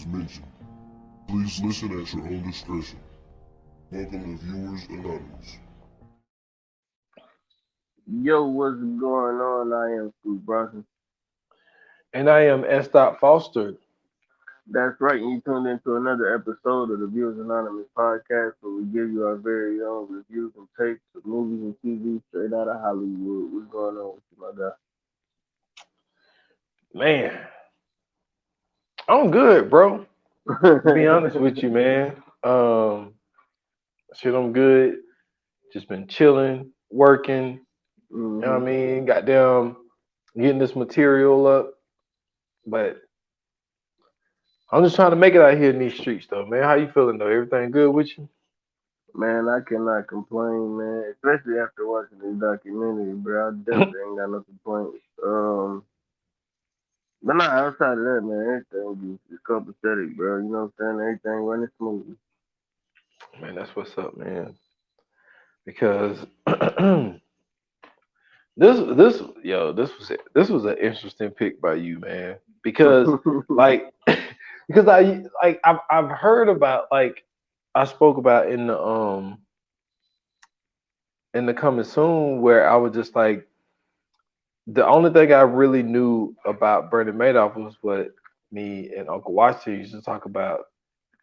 mentioned. Please listen at your own discretion. Welcome to Viewers Anonymous. Yo, what's going on? I am Stu Bronson. And I am S. Foster. That's right, you tuned into another episode of the Viewers Anonymous podcast where we give you our very own reviews and takes of movies and TV straight out of Hollywood. What's going on with you, my guy? Man, I'm good, bro. To be honest with you, man. Shit, I'm good. Just been chilling, working. You know what I hmm mean? Goddamn, getting this material up. But I'm just trying to make it out here in these streets, though, man. How you feeling, though? Everything good with you? Man, I cannot complain, man. Especially after watching this documentary, bro. I definitely ain't got no complaints. But nah, outside of that, man, everything is copacetic, bro. You know what I'm saying? Everything running smoothly. Man, that's what's up, man. Because this was an interesting pick by you, man. Because like because I've heard about, like, I spoke about in the coming soon, where I was just like, the only thing I really knew about Bernie Madoff was what me and Uncle Washington used to talk about,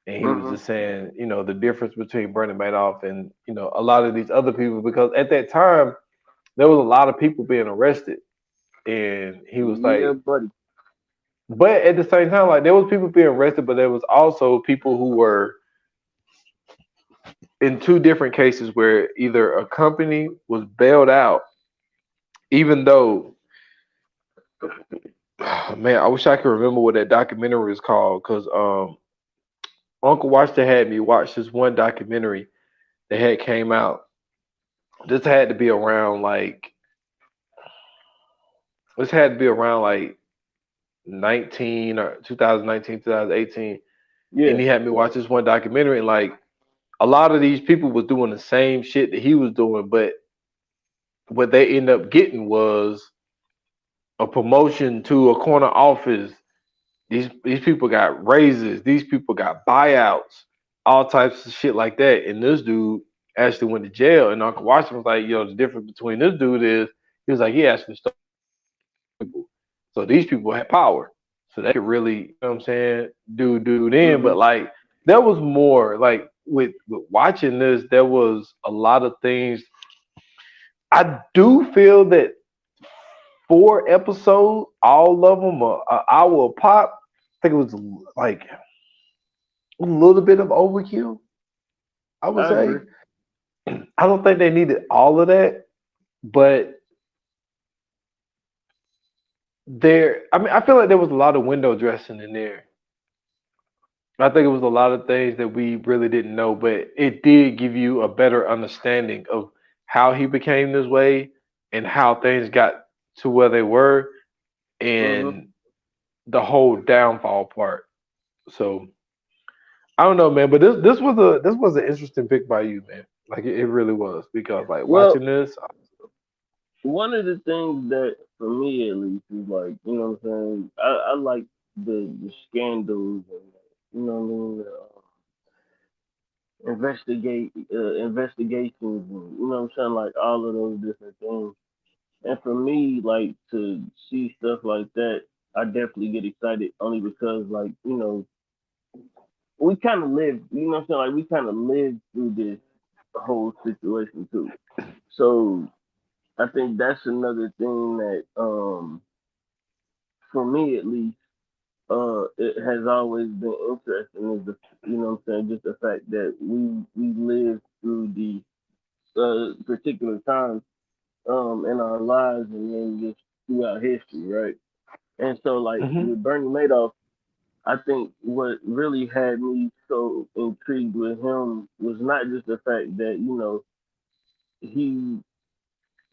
and he was hmm just saying, the difference between Bernie Madoff and a lot of these other people, because at that time there was a lot of people being arrested, and he was Yeah, like, buddy. but at the same time, like, there was people being arrested, but there was also people who were in two different cases where either a company was bailed out, even though, man, I wish I could remember what that documentary is called, because Uncle Washington had me watch this one documentary that had came out. This had to be around like this had to be around like 19 or 2019, 2018, Yeah. and he had me watch this one documentary, and like, a lot of these people was doing the same shit that he was doing, but what they end up getting was a promotion to a corner office. These people got raises. These people got buyouts, all types of shit like that. And this dude actually went to jail. And Uncle Washington was like, the difference between this dude is, he was like, he actually stole people. So these people had power. So they could really, what I'm saying, do then. hmm But like, there was more. Like, with watching this, there was a lot of things. I do feel that 4 episodes, all of them are an hour pop. I think it was like a little bit of overkill, I would I agree. say. I don't think they needed all of that, but I mean, I feel like there was a lot of window dressing in there. I think it was a lot of things that we really didn't know, but it did give you a better understanding of how he became this way and how things got to where they were, hmm and the whole downfall part. So I don't know, man, but this was an interesting pick by you, man. Like, it really was, because like Well, watching this, one of the things that, for me at least, is like, you know what I'm saying? I like the scandals and, you know what I mean? Investigations and, you know what I'm saying? Like all of those different things. And for me, like to see stuff like that, I definitely get excited only because, like, we kind of live, you know what I'm saying? Like we kind of lived through this whole situation too. So I think that's another thing that, for me at least, it has always been interesting is the, you know what I'm saying, just the fact that we lived through the particular times in our lives and then just throughout history, right? And so like hmm with Bernie Madoff, I think what really had me so intrigued with him was not just the fact that, he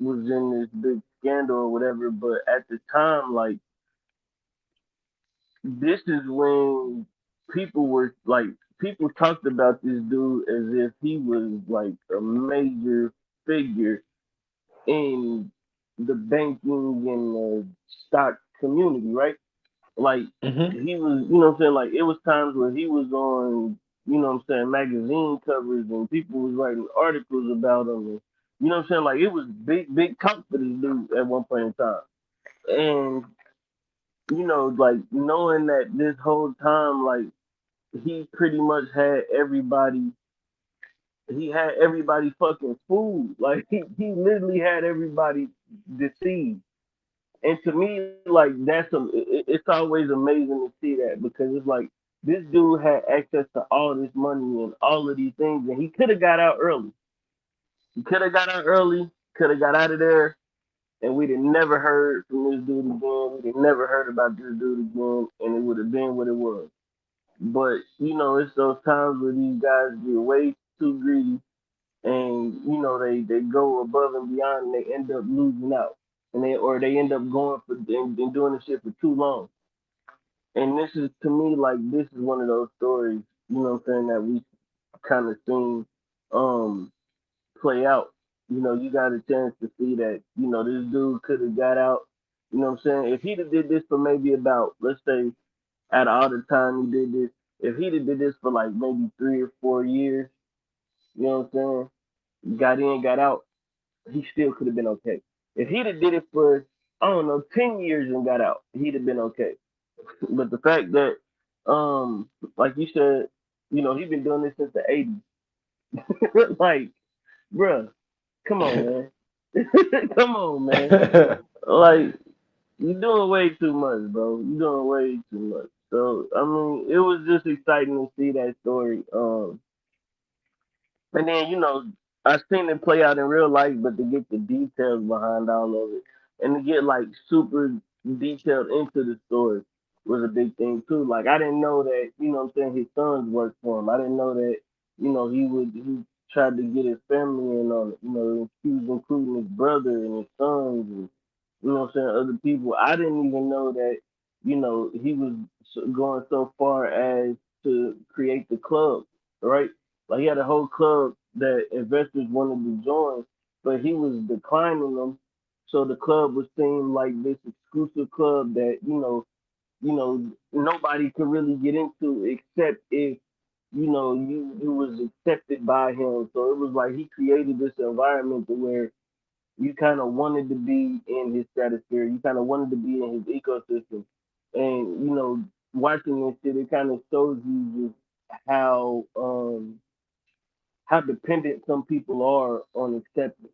was in this big scandal or whatever, but at the time, like, this is when people were like, people talked about this dude as if he was like a major figure in the banking and the stock community, right? Like Hmm. he was, you know what I'm saying? Like it was times where he was on, you know what I'm saying, magazine covers and people was writing articles about him. And, you know what I'm saying? Like it was big talk for this dude at one point in time. And you know, like knowing that this whole time, like he pretty much had everybody. He had everybody fucking fooled. Like he literally had everybody deceived. And to me, like it's always amazing to see that because it's like this dude had access to all this money and all of these things, and he could have got out early. He could have got out early, could have got out of there, and we'd have never heard from this dude again. We'd have never heard about this dude again, and it would have been what it was. But you know, it's those times where these guys get way too greedy, and you know they go above and beyond, and they end up losing out, and they end up going for and doing the shit for too long. And this is to me like this is one of those stories, you know what I'm saying, that we kind of seen um play out. You know, you got a chance to see that, you know, this dude could have got out. You know what I'm saying? If he'd have did this for maybe about, let's say, out of all the time he did this, if he'd have did this for like maybe 3 or 4 years, you know what I'm saying? Got in, got out, he still could have been okay. If he'd have did it for, I don't know, 10 years and got out, he'd have been okay. But the fact that, like you said, you know, he been doing this since the '80s. Like, bruh, come on, man. Come on, man. Like, you doing way too much, bro. You doing way too much. So, I mean, it was just exciting to see that story. And then, you know, I've seen it play out in real life, but to get the details behind all of it and to get like super detailed into the story was a big thing too. Like I didn't know that, you know what I'm saying, his sons worked for him. I didn't know that, you know, he tried to get his family in on it, you know, he was including his brother and his sons and you know what I'm saying, other people. I didn't even know that, you know, he was going so far as to create the club, right? Like he had a whole club that investors wanted to join, but he was declining them. So the club was seen like this exclusive club that nobody could really get into except if you was accepted by him. So it was like he created this environment to where you kind of wanted to be in his stratosphere. You kind of wanted to be in his ecosystem, and watching this shit, it kind of shows you just how dependent some people are on acceptance.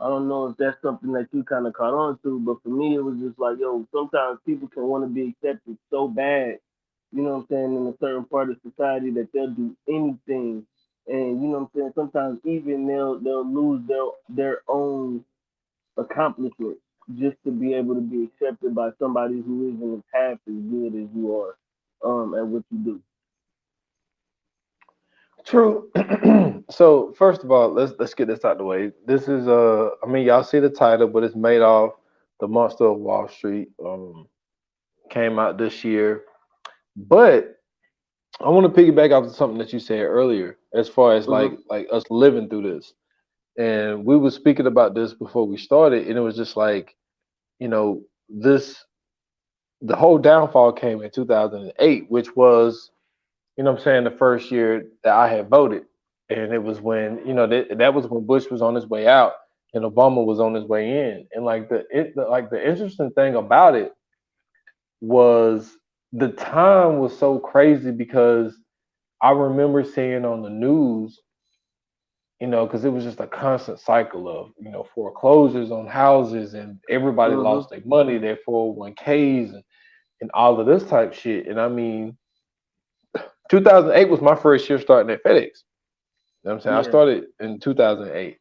I don't know if that's something that you kind of caught on to, but for me, it was just like, yo, sometimes people can want to be accepted so bad, you know what I'm saying, in a certain part of society that they'll do anything, and you know what I'm saying. Sometimes even they'll lose their own accomplishments just to be able to be accepted by somebody who isn't half as good as you are at what you do. True. So first of all, let's get this out the way. This is I mean y'all see the title, but it's Madoff, the Monster of Wall Street. Came out this year. But I want to piggyback off of something that you said earlier, as far as Hmm. like us living through this. And we were speaking about this before we started, and it was just like, you know, this the whole downfall came in 2008, which was, you know what I'm saying, the first year that I had voted. And it was when, that was when Bush was on his way out and Obama was on his way in. And like the interesting thing about it was the time was so crazy because I remember seeing on the news, because it was just a constant cycle of, foreclosures on houses and everybody Hmm. lost their money, their 401ks and all of this type shit. And I mean, 2008 was my first year starting at FedEx. You know what I'm saying? I Yeah. started in 2008.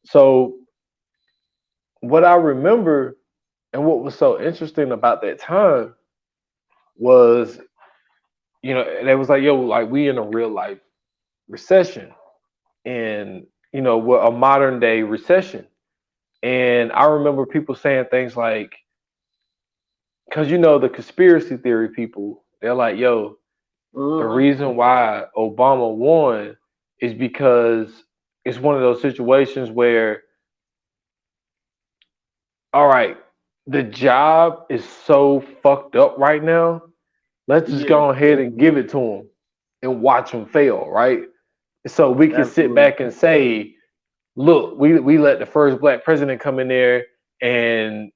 So what I remember and what was so interesting about that time was, they was like, yo, like we in a real life recession and, we're a modern day recession. And I remember people saying things like, because, the conspiracy theory people, they're like, yo, the Hmm. reason why Obama won is because it's one of those situations where, all right, the job is so fucked up right now. Let's just Yeah, go ahead and give it to him and watch him fail, right? So we can sit absolutely. back and say, look, we let the first black president come in there, and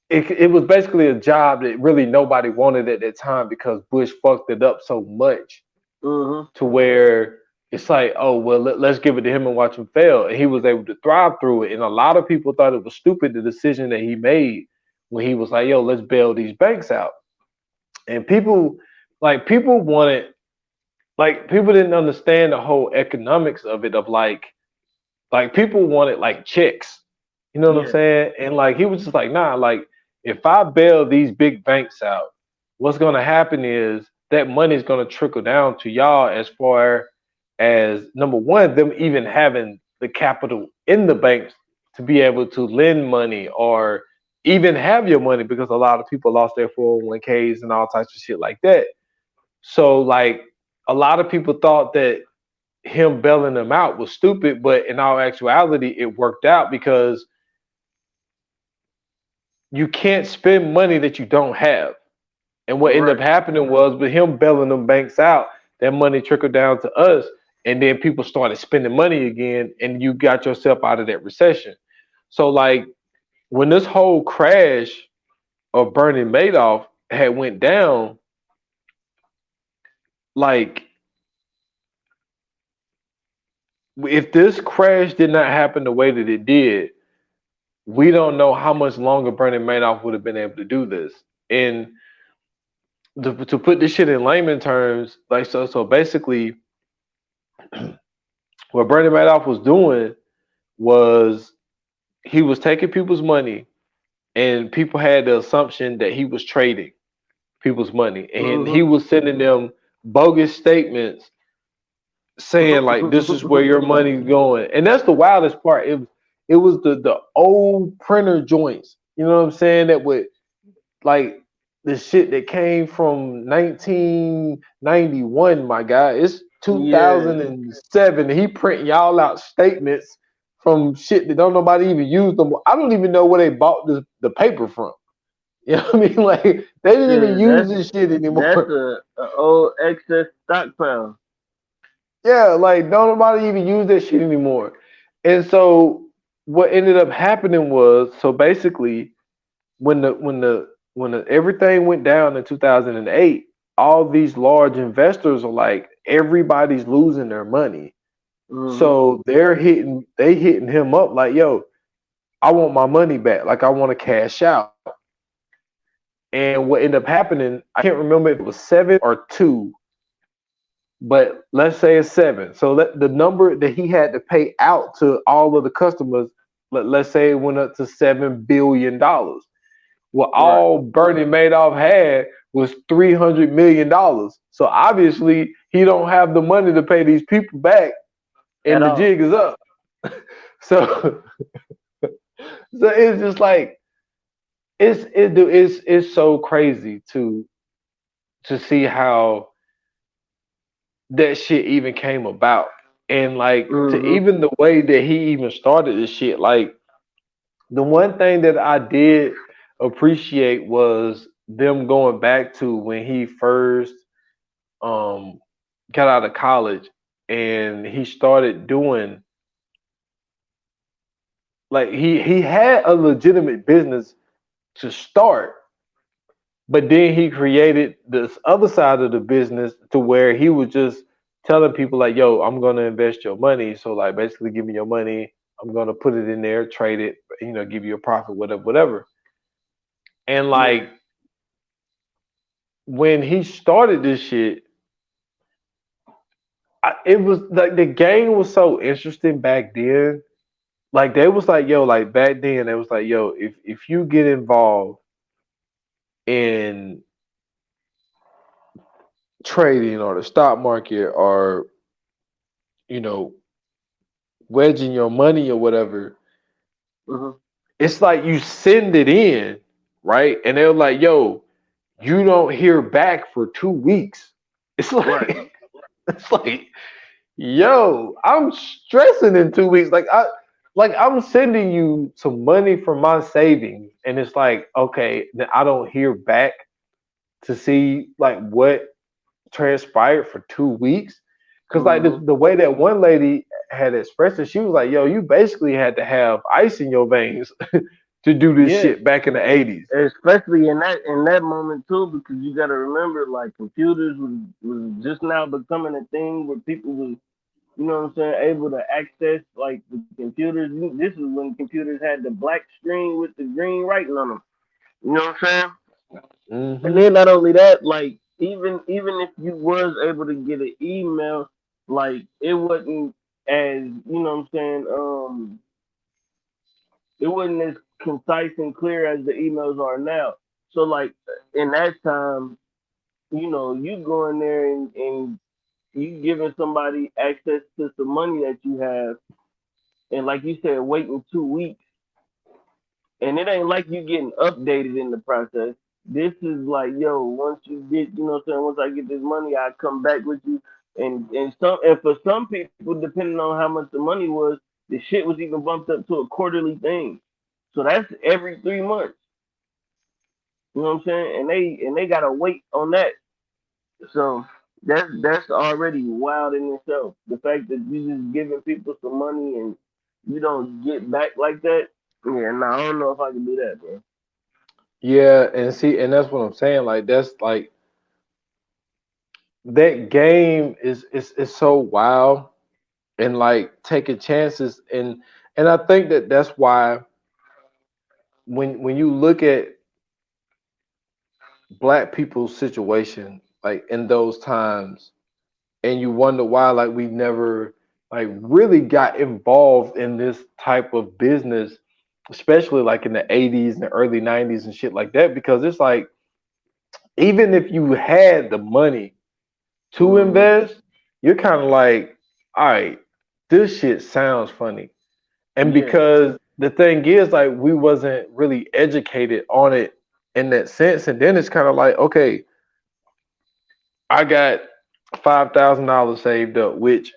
it was basically a job that really nobody wanted at that time because Bush fucked it up so much Mhm. to where it's like, oh well, let's give it to him and watch him fail, and he was able to thrive through it. And a lot of people thought it was stupid the decision that he made when he was like, yo, let's bail these banks out. And people wanted, like, people didn't understand the whole economics of it, of like people wanted like checks, you know what I'm Yeah. saying? And like he was just like, nah, like if I bail these big banks out, what's gonna happen is that money's gonna trickle down to y'all, as far as number one, them even having the capital in the banks to be able to lend money or even have your money, because a lot of people lost their 401ks and all types of shit like that. So like a lot of people thought that him bailing them out was stupid, but in all actuality, it worked out because you can't spend money that you don't have. And what ended Right. up happening was, with him bailing them banks out, that money trickled down to us, and then people started spending money again, and you got yourself out of that recession. So like when this whole crash of Bernie Madoff had went down, like if this crash did not happen the way that it did, we don't know how much longer Bernie Madoff would have been able to do this. And to put this shit in layman terms, like so basically, what Bernie Madoff was doing was he was taking people's money, and people had the assumption that he was trading people's money, and he Mhm. was sending them bogus statements saying like this is where your money's going. And that's the wildest part. It was the old printer joints, you know what I'm saying, that would, like, the shit that came from 1991, my guy. It's Yeah. 2007. He print y'all out statements from shit that don't nobody even use them. I don't even know where they bought the paper from. You know what I mean? Like they didn't even Shit, use this shit that's anymore. a old excess stockpile. Yeah, like don't nobody even use that shit anymore. And so what ended up happening was, so basically when the everything went down in 2008, all these large investors are like, everybody's losing their money. Mhm. So they hitting him up like, yo, I want my money back. Like I want to cash out. And what ended up happening, I can't remember if it was 7 or 2, but let's say it's 7. So the number that he had to pay out to all of the customers, let's say it went up to $7 billion. What Right. all Bernie Madoff had was $300 million. So obviously he don't have the money to pay these people back, At and the all. jig is up. So so it's just like it's so crazy to see how that shit even came about. And like to Mhm. even the way that he even started this shit, like the one thing that I did appreciate was them going back to when he first um got out of college, and he started doing, like, he had a legitimate business to start, but then he created this other side of the business to where he was just telling people like, yo, I'm gonna invest your money. So like basically give me your money. I'm gonna put it in there, trade it, give you a profit, whatever, whatever. And Yeah. like when he started this shit, it was like the game was so interesting back then. Like they was like, yo, like back then they was like, yo, if you get involved in trading or the stock market, or you know wedging your money or whatever, Mhm. it's like you send it in, right? And they're like, yo, you don't hear back for 2 weeks. It's Right. like it's like, yo, I'm stressing in 2 weeks. Like like I'm sending you some money from my savings, and it's like, okay, then I don't hear back to see like what transpired for 2 weeks. Cause like Mm-hmm. the way that one lady had expressed it, she was like, "Yo, you basically had to have ice in your veins to do this Yeah, shit back in the '80s." especially in that moment too, because you got to remember, like computers was just now becoming a thing where people was, you know what I'm saying, able to access like the computers. This is when computers had the black screen with the green writing on them. You know what I'm saying? And Hmm. then not only that, like even if you was able to get an email, like it wasn't as, you know what I'm saying, it wasn't as concise and clear as the emails are now. So like in that time, you go in there and you giving somebody access to some money that you have, and like you said, waiting 2 weeks, and it ain't like you getting updated in the process. This is like, yo, once you get, you know what I'm saying, once I get this money, I come back with you. And for some people, depending on how much the money was, the shit was even bumped up to a quarterly thing. So that's every 3 months. You know what I'm saying? And they gotta wait on that. So that's already wild in itself. The fact that you just giving people some money and you don't get back like that. Yeah, nah, I don't know if I can do that, bro. Yeah, and see, and that's what I'm saying. Like that's like that game is so wild and like taking chances and I think that that's why when you look at black people's situation like in those times and you wonder why like we never like really got involved in this type of business, especially like in the 80s and the early 90s and shit like that, because it's like even if you had the money to Hmm. invest, you're kind of like, all right, this shit sounds funny. And Yeah, because the thing is, like, we wasn't really educated on it in that sense. And then it's kind of like, okay, I got $5,000 saved up, which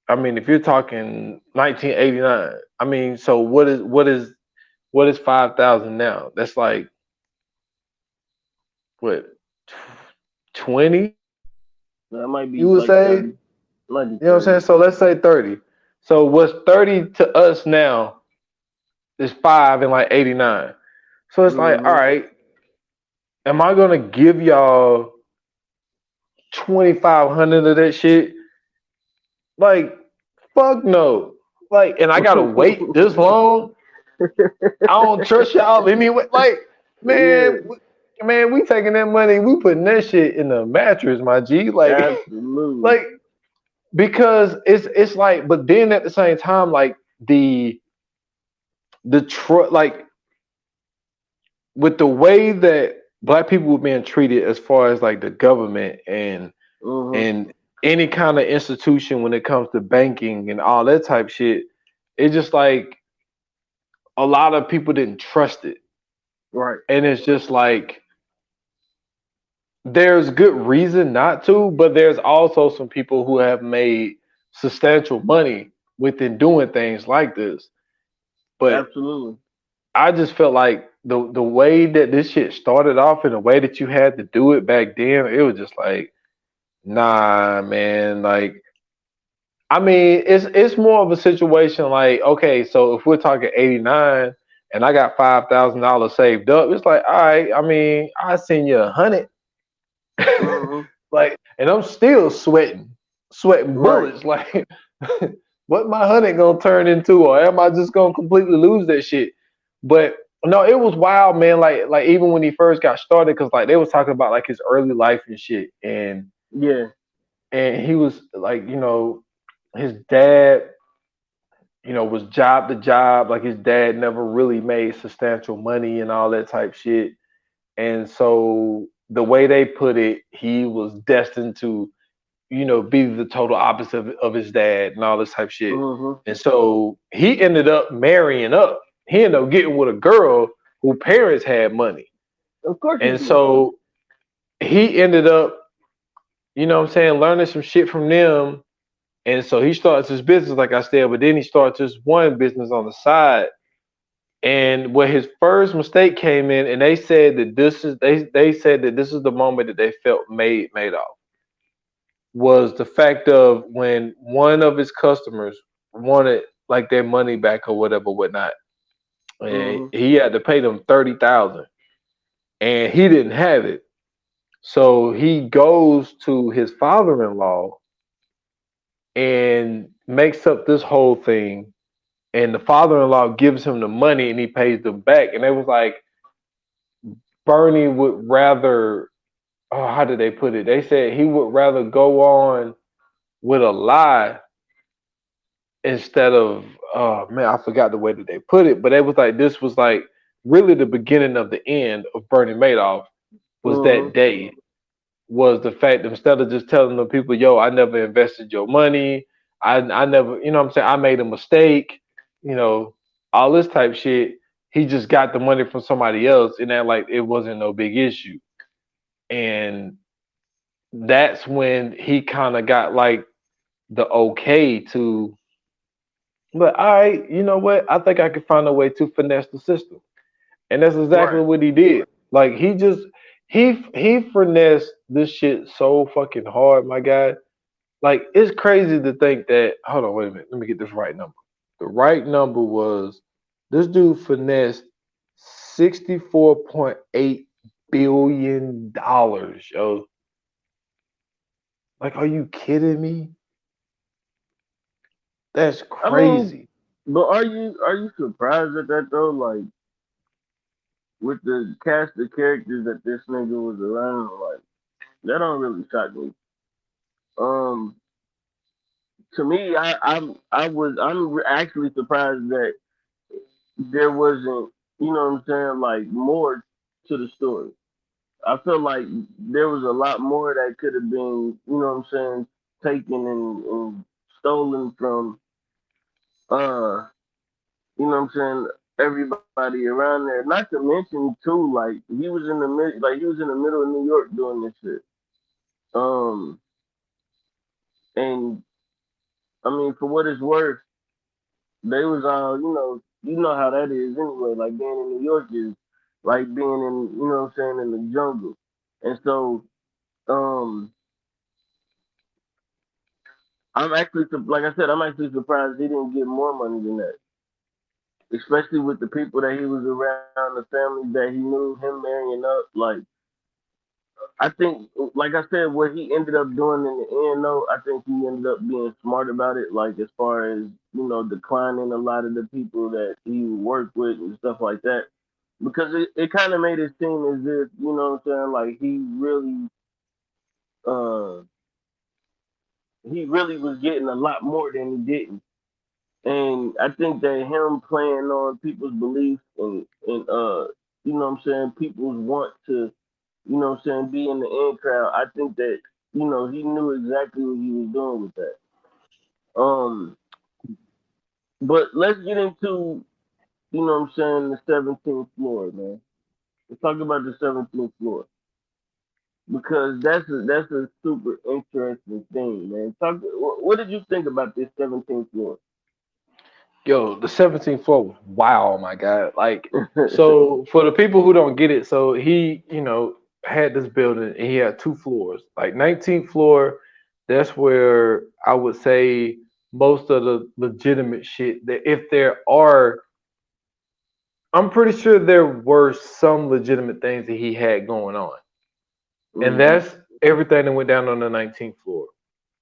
I mean, if you're talking 1989, I mean, so what is 5,000 now? That's like what 20, that might you be would like say? 30, might be You know what I'm 30. saying? So let's say 30. So what's 30 to us now is five in like 89. So it's like, all Hmm. right, am I gonna give y'all 2,500 of that shit? Like, fuck no. Like, and I gotta wait this long. I don't trust y'all anyway. Like, Yeah, man, man, we taking that money, we putting that shit in the mattress, my G. Like, absolutely. like because it's like, but then at the same time, like like with the way that black people were being treated as far as like the government Hmm. and any kind of institution when it comes to banking and all that type shit, it's just like a lot of people didn't trust it. Right. And it's just like there's good reason not to, but there's also some people who have made substantial money within doing things like this. But Absolutely. I just felt like the way that this shit started off and the way that you had to do it back then, it was just like, nah, man. Like, I mean, it's more of a situation like, okay, so if we're talking '89 and I got $5,000 saved up, it's like, all right, I mean, I send you 100, Hmm. like, and I'm still sweating Right. bullets. Like, what my 100 gonna turn into, or am I just gonna completely lose that shit? But no, it was wild, man. Like even when he first got started, because like they was talking about like his early life and shit, Yeah. and he was like, his dad, was job to job. Like his dad never really made substantial money and all that type shit. And so the way they put it, he was destined to, be the total opposite of his dad and all this type shit. Hmm. And so he ended up marrying up. He ended up getting with a girl who parents had money. Of course you And do. so he ended up, learning some shit from them And so he starts his business, like I said, but then he starts this one business on the side. And where his first mistake came in, and they said that this is the moment that they felt made off, was the fact of when one of his customers wanted like their money back or whatever, whatnot, and Mm-hmm. he had to pay them 30,000, and he didn't have it. So he goes to his father-in-law and makes up this whole thing, and the father-in-law gives him the money and he pays them back. And it was like Bernie would rather, oh, how did they put it? They said he would rather go on with a lie instead of, oh man, I forgot the way that they put it, but it was like this was like really the beginning of the end of Bernie Madoff was that Mm-hmm. day, was the fact that instead of just telling the people, yo, I never invested your money, I never, you know what I'm saying, I made a mistake, you know, all this type shit, he just got the money from somebody else and that like it wasn't no big issue. And that's when he kind of got like the okay to, but all right, you know what? I think I could find a way to finesse the system. And that's exactly Right. what he did. Like he finessed this shit so fucking hard, my guy. Like it's crazy to think that, hold on, wait a minute, let me get this right number. The right number was this dude finessed $64.8 billion, yo. Like, are you kidding me? That's I mean, crazy. but are you surprised at that though? Like with the cast of characters that this nigga was around, like that don't really shock me. Um, to me, I'm actually surprised that there wasn't, you know what I'm saying, like more to the story. I feel like there was a lot more that could have been, you know what I'm saying, taken and stolen from, uh, you know what I'm saying, everybody around there. Not to mention too, like he was in the middle of New York doing this shit. Um, and I mean, for what it's worth, they was all, you know how that is anyway. Like being in New York is like being in, you know what I'm saying, in the jungle. And so, um, like I said, I'm actually surprised he didn't get more money than that. Especially with the people that he was around, the families that he knew, him marrying up. Like, I think, like I said, what he ended up doing in the end, though, I think he ended up being smart about it. Like, as far as, declining a lot of the people that he would work with and stuff like that. Because it kind of made it seem as if, you know what I'm saying, like uh, he really was getting a lot more than he didn't. And I think that him playing on people's beliefs and you know what I'm saying, people's want to, you know what I'm saying, be in the in crowd, I think that, he knew exactly what he was doing with that. Um but let's get into, you know what I'm saying, the 17th floor, man. Let's talk about the 17th floor. Because that's a super interesting thing, man. What did you think about this 17th floor? Yo, the 17th floor was wow, my God. Like, so for the people who don't get it, so he, had this building and he had two floors. Like 19th floor, that's where I would say most of the legitimate shit that if there are, I'm pretty sure there were some legitimate things that he had going on. And Hmm. that's everything that went down on the 19th floor.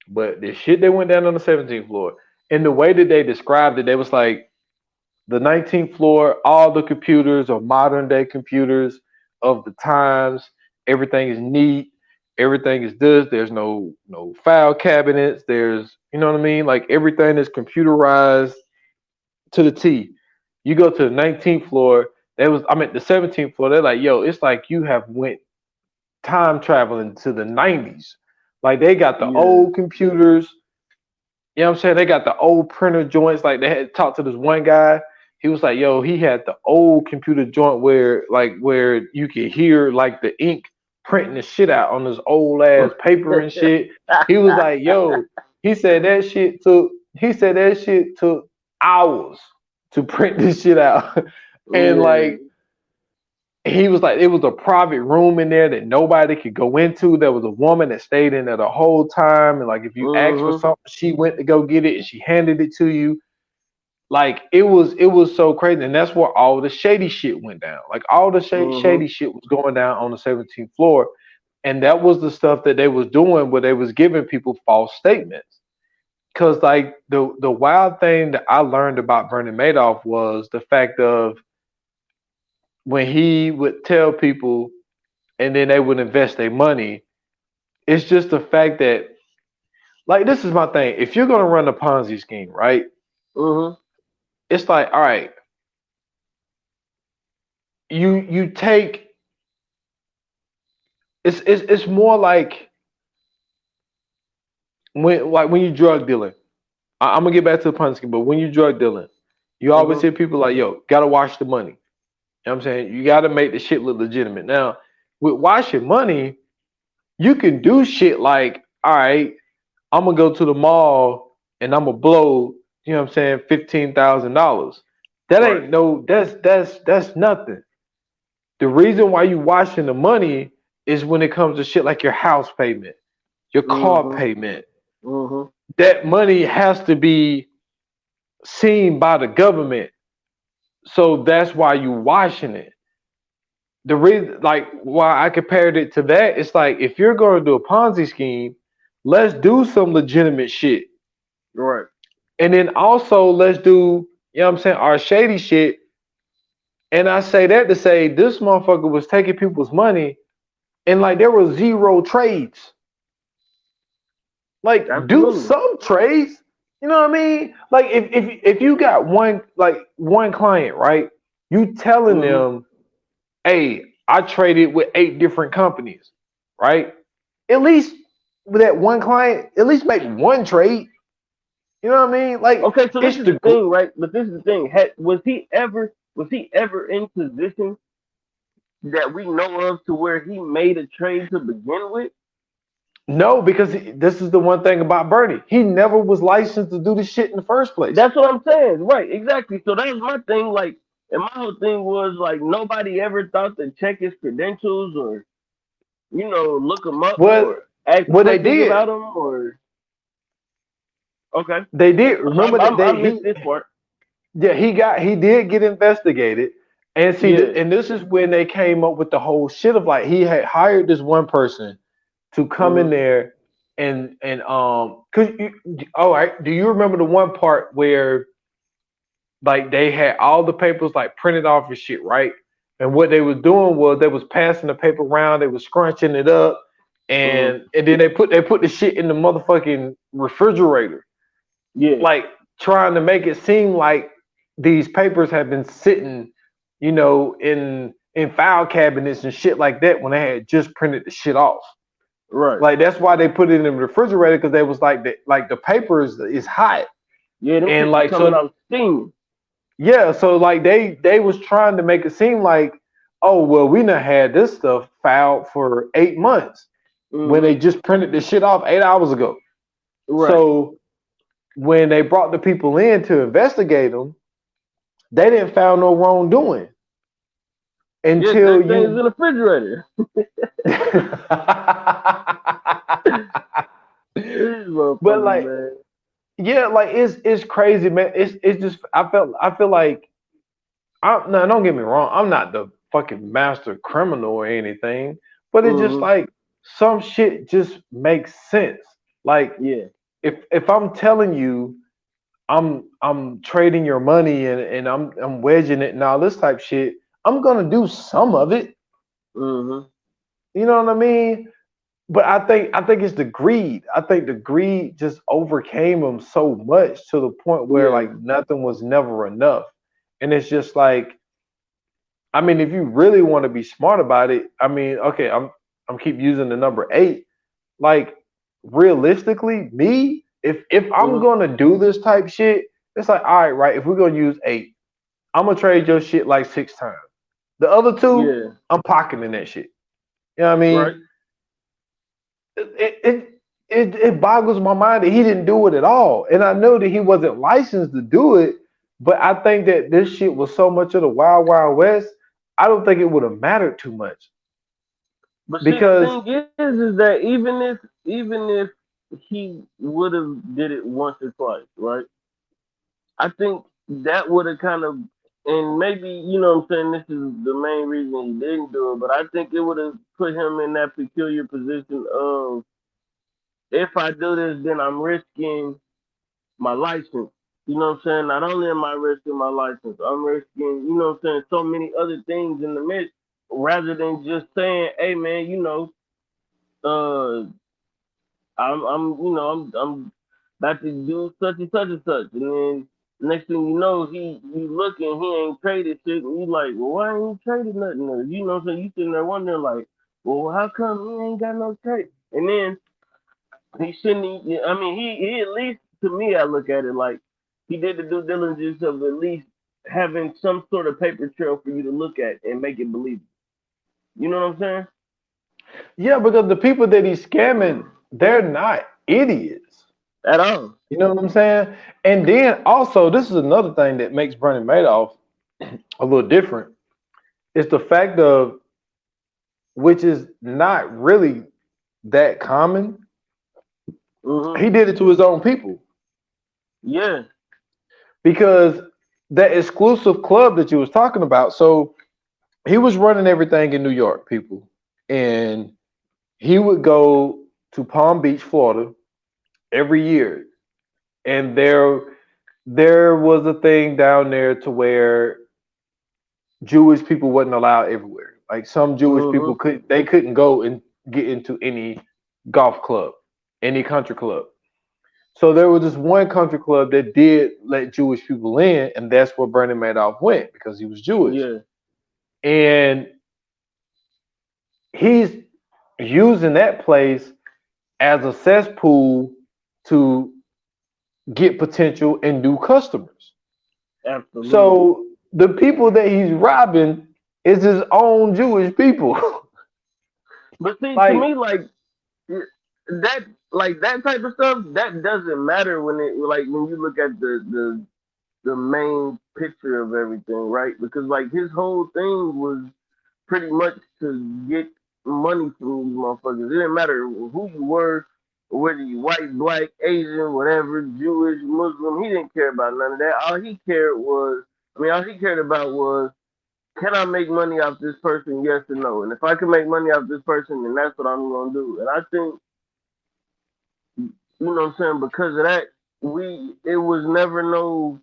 But the shit that went down on the 17th floor, and the way that they described it, they was like, the 19th floor, all the computers are modern day computers of the times. Everything is neat. Everything is this. There's no file cabinets. There's, you know what I mean? Like everything is computerized to the T. You go to the 19th floor. The 17th floor. They're like, yo, it's like you have went time traveling to the 90s. Like they got the Yeah. old computers, you know what I'm saying? They got the old printer joints. Like they had talked to this one guy. He was like, yo, he had the old computer joint where you could hear like the ink printing the shit out on this old ass paper and shit. He was like, yo, He said that shit took hours to print this shit out. And Yeah. like he was like, it was a private room in there that nobody could go into. There was a woman that stayed in there the whole time. And like if you asked for Mm-hmm. something, she went to go get it and she handed it to you. Like it was so crazy. And that's where all the shady shit went down. Like all the Mm-hmm. shady shit was going down on the 17th floor. And that was the stuff that they was doing where they was giving people false statements. Cause like the wild thing that I learned about Bernie Madoff was the fact of when he would tell people and then they would invest their money. It's just the fact that like this is my thing. If you're gonna run a Ponzi scheme, right? Mm-hmm. It's like, all right, you take it's more like when you drug dealing. I'm gonna get back to the Ponzi scheme, but when you drug dealing, you always Mm-hmm. hear people like, yo, gotta wash the money. You know what I'm saying? You gotta make the shit look legitimate. Now, with washing money, you can do shit like, all right, I'm gonna go to the mall and I'm gonna blow, you know what I'm saying, $15,000. That Right. ain't no, that's nothing. The reason why you washing the money is when it comes to shit like your house payment, your car Mm-hmm. payment. Mm-hmm. That money has to be seen by the government. So that's why you washing it. The reason, like, why I compared it to that, it's like if you're going to do a Ponzi scheme, let's do some legitimate shit. Right. And then also let's do, you know what I'm saying, our shady shit. And I say that to say this motherfucker was taking people's money and like there were zero trades. Like do Absolutely. some trades. You know what I mean? Like if you got one client, right? You telling Mm-hmm. them, hey, I traded with 8 different companies, right? At least with that one client, at least make one trade. You know what I mean? Like Okay, so this it's is the the thing, right? But this is the thing. Was he ever in position that we know of to where he made a trade to begin with? no, because this is the one thing about Bernie. He never was licensed to do the shit in the first place. That's what I'm saying. Right, exactly. So that's my thing. Like, and my whole thing was like nobody ever thought to check his credentials or look him up Well, or ask well, they questions did. about him or okay. They did. So Remember that I they missed this part. yeah, he did get investigated. And see, Yeah. and this is when they came up with the whole shit of like he had hired this one person to come in Mhm. there cause all right, do you remember the one part where like they had all the papers like printed off and shit, right? And what they was doing was they was passing the paper around, they was scrunching it up, Mhm. and then they put the shit in the motherfucking refrigerator, Yeah. like trying to make it seem like these papers have been sitting, in file cabinets and shit like that when they had just printed the shit off. Right. Like that's why they put it in the refrigerator because they was like the paper is hot Yeah. Them and shits was like coming so out steaming. yeah, so like they was trying to make it seem like, oh well, we done had this stuff filed for 8 months when they Mhm. just printed this shit off 8 hours ago. Right. So when they brought the people in to investigate them, they didn't found no wrongdoing Yeah, 'cause until everything's in you. the refrigerator. These But motherfuckers, like, man. yeah, like it's crazy, man. It's just I feel like no, don't get me wrong. I'm not the fucking master criminal or anything, but it just Mhm. like some shit just makes sense. Like Yeah. if I'm telling you I'm trading your money and I'm wedging it and all this type shit, I'm gonna do some of it. Mhm. You know what I mean? But I think it's the greed. I think the greed just overcame him so much to the point where Yeah. like nothing was never enough. And it's just like, I mean, if you really want to be smart about it, I mean, okay, I'm keep using the number 8. Like realistically, me, if I'm Mhm. gonna do this type shit, it's like, all right, right, if we're gonna use 8, I'm gonna trade your shit like 6 times. The other two, Yeah. I'm pocketing that shit. You know what I Right. mean? It it boggles my mind that he didn't do it at all. And I know that he wasn't licensed to do it, but I think that this shit was so much of the wild, wild west. I don't think it would have mattered too much But see, the because thing is that even if he would have did it once or twice, right? I think that would have kind of, and maybe what I'm saying, this is the main reason he didn't do it. But I think it would have put him in that peculiar position of, if I do this, then I'm risking my license. You know what I'm saying? Not only am I risking my license, I'm risking, what I'm saying, so many other things in the midst, rather than just saying, hey man, uh I'm about to do such and such and such, and then next thing you know, you looking, he ain't traded shit, and you like, well, why ain't he traded nothing? Or, what I'm saying, you sitting there wondering like, well, how come he ain't got no trade? And then he shouldn't. I mean, he at least, to me, I look at it like he did the due diligence of at least having some sort of paper trail for you to look at and make it believable. You know what I'm saying? yeah, because the people that he's scamming, they're not idiots. At all. You know what I'm saying? And then also, this is another thing that makes Bernie Madoff a little different. It's the fact of, which is not really that common. Hmm. He did it to his own people Yeah. because that exclusive club that you was talking about. So he was running everything in New York, people, and he would go to Palm Beach, Florida, every year, and there was a thing down there to where Jewish people wasn't allowed everywhere. Like some Jewish people Hmm. couldn't go and get into any golf club, any country club. So there was this one country club that did let Jewish people in, and that's where Bernie Madoff went because he was Jewish. Yeah. And he's using that place as a cesspool to get potential and new customers. Absolutely. So the people that he's robbing is his own Jewish people. But see, to Like, me, like that, like that type of stuff, that doesn't matter when it, like when you look at the main picture of everything, right? Because like his whole thing was pretty much to get money from these motherfuckers. It didn't matter who you were, whether you white, black, Asian, whatever, Jewish, Muslim. He didn't care about none of that. All he cared about was, can I make money off this person? Yes or no. And if I can make money off this person, then that's what I'm gonna do. And I think, what I'm saying, because of that, it was never no,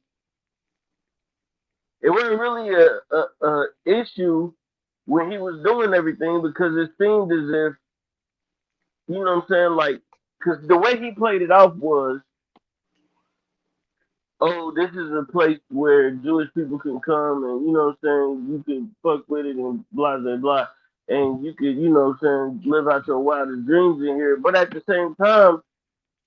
it wasn't really a issue when he was doing everything, because it seemed as if, what I'm saying, like, because the way he played it off was, oh, this is a place where Jewish people can come, and what I'm saying, you could fuck with it and blah blah blah, and you could, what I'm saying, live out your wildest dreams in here. But at the same time,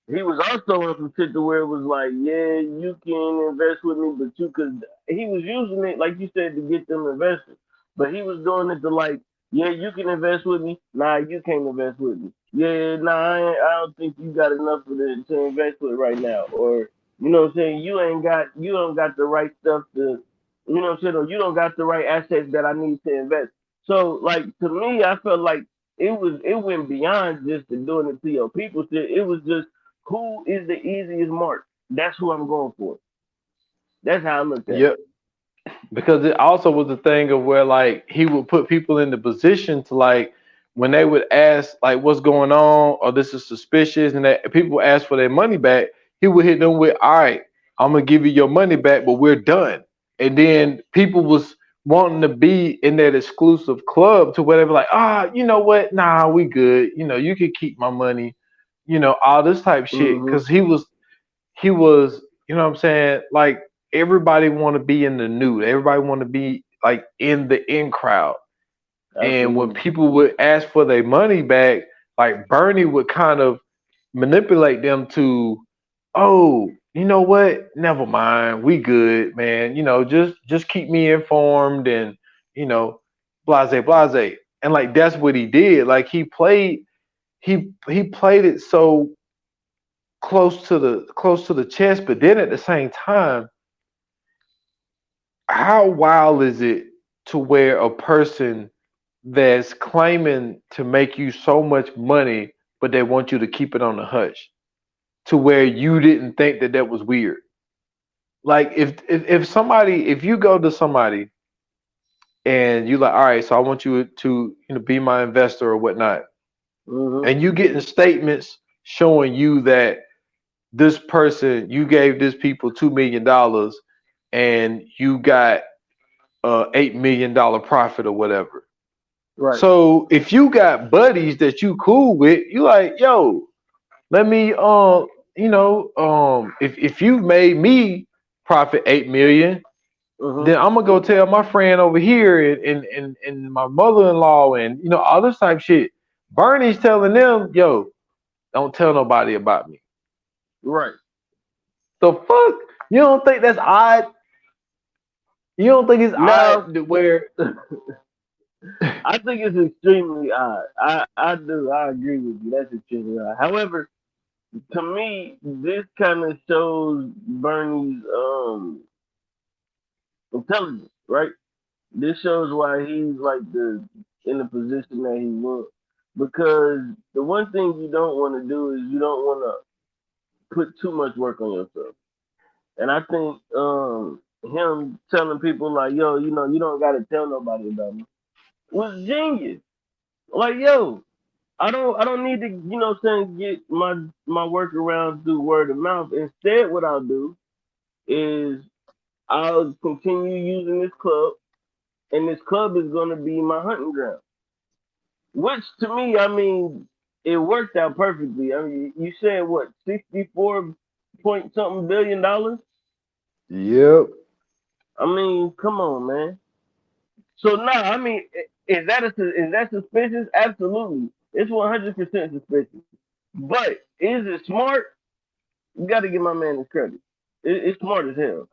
he was also on some shit to where it was like, yeah, you can invest with me, but you could. He was using it, like you said, to get them investors, but he was doing it to like, yeah, you can invest with me. Nah, you can't invest with me. Yeah, nah, I don't think you got enough of it to invest with right now, or what I'm saying, you don't got the right stuff to, what I'm saying, or you don't got the right assets that I need to invest. So, like, to me, I felt like it went beyond just the doing it to your people shit. It was just, who is the easiest mark? That's who I'm going for. That's how I looked at it. yep. Because it also was a thing of where like he would put people in the position to like when they would ask like what's going on or this is suspicious and that people ask for their money back, he would hit them with, all right, I'm gonna give you your money back, but we're done. And then people was wanting to be in that exclusive club to whatever, like, you know what? Nah, we good. You know, you can keep my money, all this type shit. Mm-hmm. Cause he was, you know what I'm saying? Like everybody want to be in the nude. Everybody want to be like in the in crowd. And when Absolutely. people would ask for their money back, like Bernie would kind of manipulate them to, oh, you know what? Never mind. We good, man. Just keep me informed and, you know, blase. And like that's what he did. Like he played it so close to the chest, but then at the same time, how wild is it to where a person that's claiming to make you so much money, but they want you to keep it on the hush, to where you didn't think that that was weird. Like if somebody, if you go to somebody and you like, all right, so I want you to be my investor or whatnot, Mm-hmm. and you getting statements showing you that this person, you gave this people $2 million and you got $8 million profit or whatever. Right. So if you got buddies that you cool with, you like, yo, let me if you made me profit 8 million, Mm-hmm. then I'm gonna go tell my friend over here and my mother-in-law and all this type shit. Bernie's telling them, yo, don't tell nobody about me. Right. The fuck? You don't think that's odd? You don't think it's Now, odd that where I think it's extremely odd. I do. I agree with you. That's extremely odd. However, to me, this kind of shows Bernie's intelligence, right? This shows why he's like the in the position that he was. Because the one thing you don't want to do is you don't want to put too much work on yourself. And I think him telling people like, yo, you don't gotta tell nobody about me was genius. Like, yo, I don't need to, get my work around through word of mouth. Instead, what I'll do is I'll continue using this club, and this club is gonna be my hunting ground. Which to me, I mean, it worked out perfectly. I mean, you said what, 64 point something $billion? Yep. I mean, come on, man. So now, I mean, is that suspicious? Absolutely, it's 100% suspicious. But is it smart? You got to give my man his credit. It's smart as hell.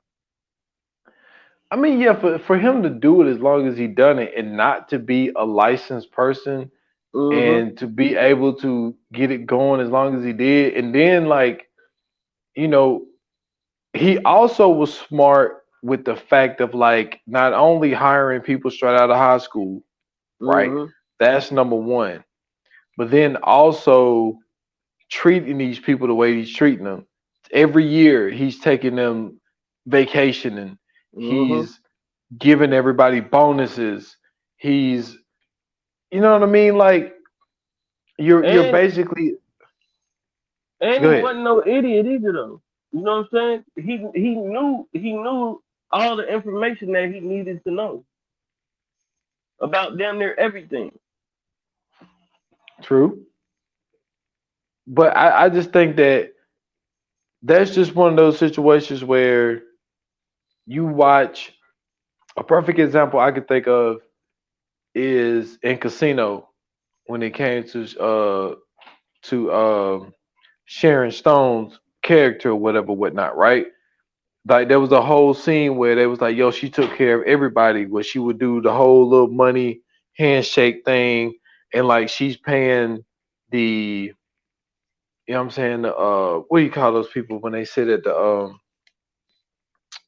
I mean, yeah, for him to do it as long as he done it and not to be a licensed person Mm-hmm. and to be able to get it going as long as he did, and then like you know he also was smart with the fact of like not only hiring people straight out of high school, right? Mm-hmm. That's number one, but then also treating these people the way he's treating them. Every year he's taking them vacationing. Mm-hmm. He's giving everybody bonuses. He's, you know what I mean? Like you're And basically and go he ahead. wasn't no idiot either though. You know what I'm saying? He knew all the information that he needed to know about damn near everything. True, but I just think that that's just one of those situations where you watch. A perfect example I could think of is in Casino when it came to Sharon Stone's character or whatever, whatnot, right? Like there was a whole scene where they was like, yo, she took care of everybody, where she would do the whole little money handshake thing, and like she's paying the, you know what I'm saying, the what do you call those people when they sit at the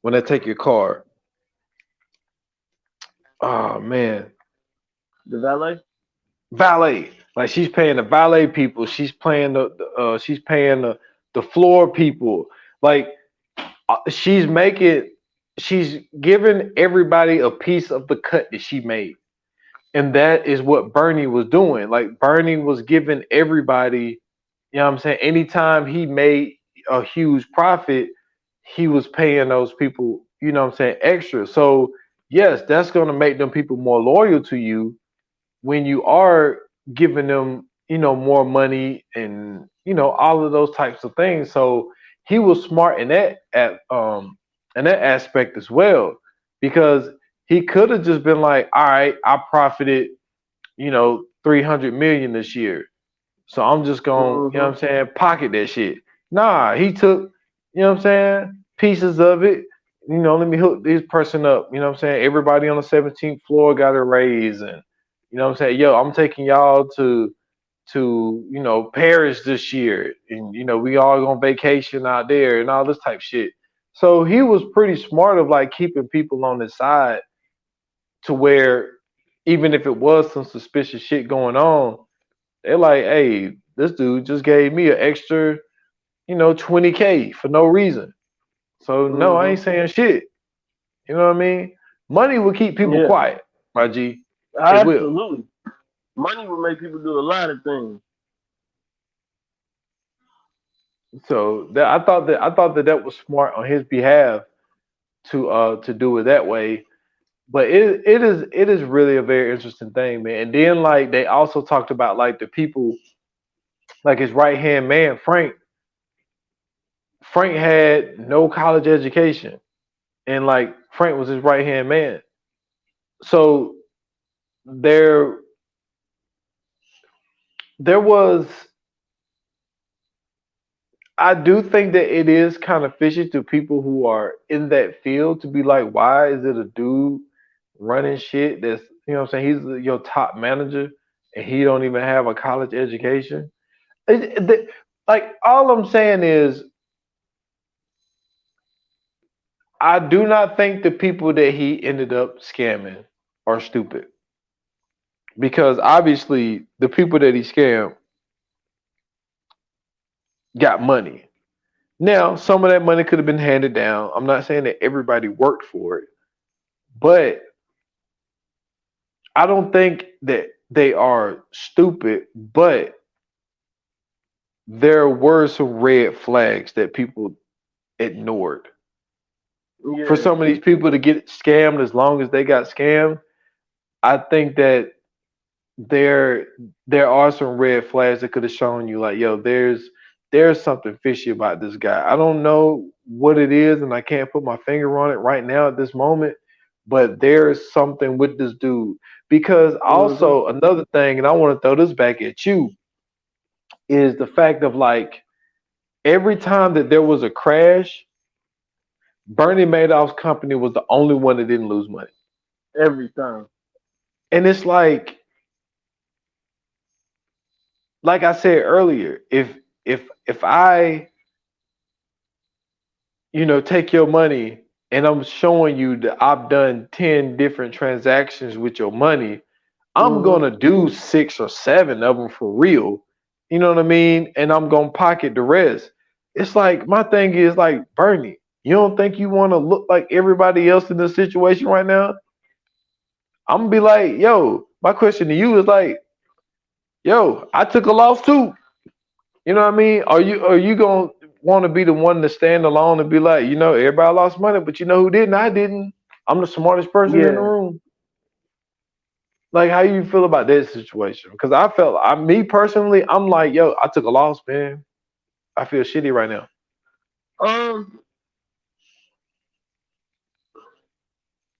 when they take your car? Oh man, The valet. valet. Like she's paying the valet people, she's paying she's paying the floor people. Like she's making, she's giving everybody a piece of the cut that she made. And that is what Bernie was doing. Like Bernie was giving everybody, you know what I'm saying? Anytime he made a huge profit, he was paying those people, you know what I'm saying, extra. So yes, that's gonna make them people more loyal to you when you are giving them, more money and all of those types of things. So he was smart in that aspect as well, because he could have just been like, all right, I profited, 300 million this year. So I'm just going, Mm-hmm. what I'm saying, pocket that shit. Nah, he took, what I'm saying, pieces of it. Let me hook this person up. You know what I'm saying? Everybody on the 17th floor got a raise, and what I'm saying, yo, I'm taking y'all to to Paris this year, and we all on vacation out there and all this type shit. So he was pretty smart of like keeping people on his side to where even if it was some suspicious shit going on, they're like, hey, this dude just gave me an extra 20K for no reason. So no, I Mm-hmm. ain't saying shit. You know what I mean? Money will keep people Yeah, quiet, my G. It will. absolutely. Money will make people do a lot of things. So that I thought that that was smart on his behalf to do it that way. But it is really a very interesting thing, man. And then like they also talked about like the people like his right hand man, Frank. Frank had no college education. And like Frank was his right hand man. So there there was I do think that it is kind of fishy to people who are in that field to be like, why is it a dude running shit that's what I'm saying? He's your top manager and he don't even have a college education. Like all I'm saying is I do not think the people that he ended up scamming are stupid because obviously the people that he scammed got money. Now, some of that money could have been handed down. I'm not saying that everybody worked for it, but I don't think that they are stupid, but there were some red flags that people ignored. For Yeah. some of these people to get scammed as long as they got scammed, I think that there there are some red flags that could have shown you like, yo, there's something fishy about this guy. I don't know what it is, and I can't put my finger on it right now at this moment, but there's something with this dude. Because Mm-hmm. also another thing, and I want to throw this back at you, is the fact of like every time that there was a crash, Bernie Madoff's company was the only one that didn't lose money. Every time. And it's like I said earlier, if I take your money and I'm showing you that I've done 10 different transactions with your money, I'm Mm-hmm. gonna do 6 or 7 of them for real. You know what I mean? And I'm gonna pocket the rest. It's like my thing is like Bernie. You don't think you want to look like everybody else in this situation right now? I'm gonna be like, yo. My question to you is like, yo, I took a loss too. You know what I mean? Are you gonna want to be the one to stand alone and be like, everybody lost money, but you know who didn't? I didn't. I'm the smartest person in the Yeah. room. Like, how you feel about that situation? Because me personally, I'm like, yo, I took a loss, man. I feel shitty right now. Um.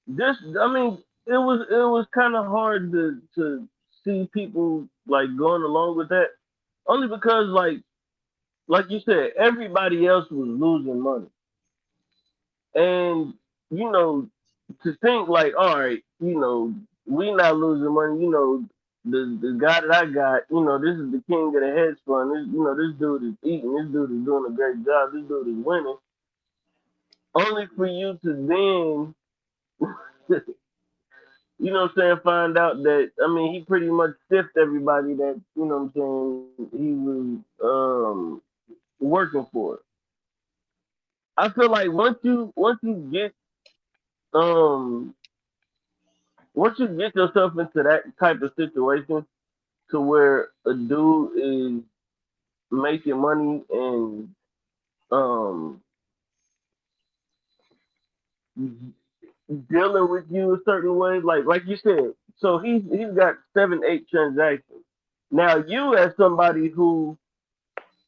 This. I mean, it was kind of hard to see people like going along with that, only because like you said, everybody else was losing money, and you know to think like, all right, we not losing money. The guy that I got, this is the king of the hedge fund. This dude is eating. This dude is doing a great job. This dude is winning. Only for you to then, what I'm saying, find out that I mean he pretty much stiffed everybody that what I'm saying he was working for. I feel like once you get um once you get yourself into that type of situation to where a dude is making money and um dealing with you a certain way, like you said, so he's got 7, 8 transactions. Now you as somebody who,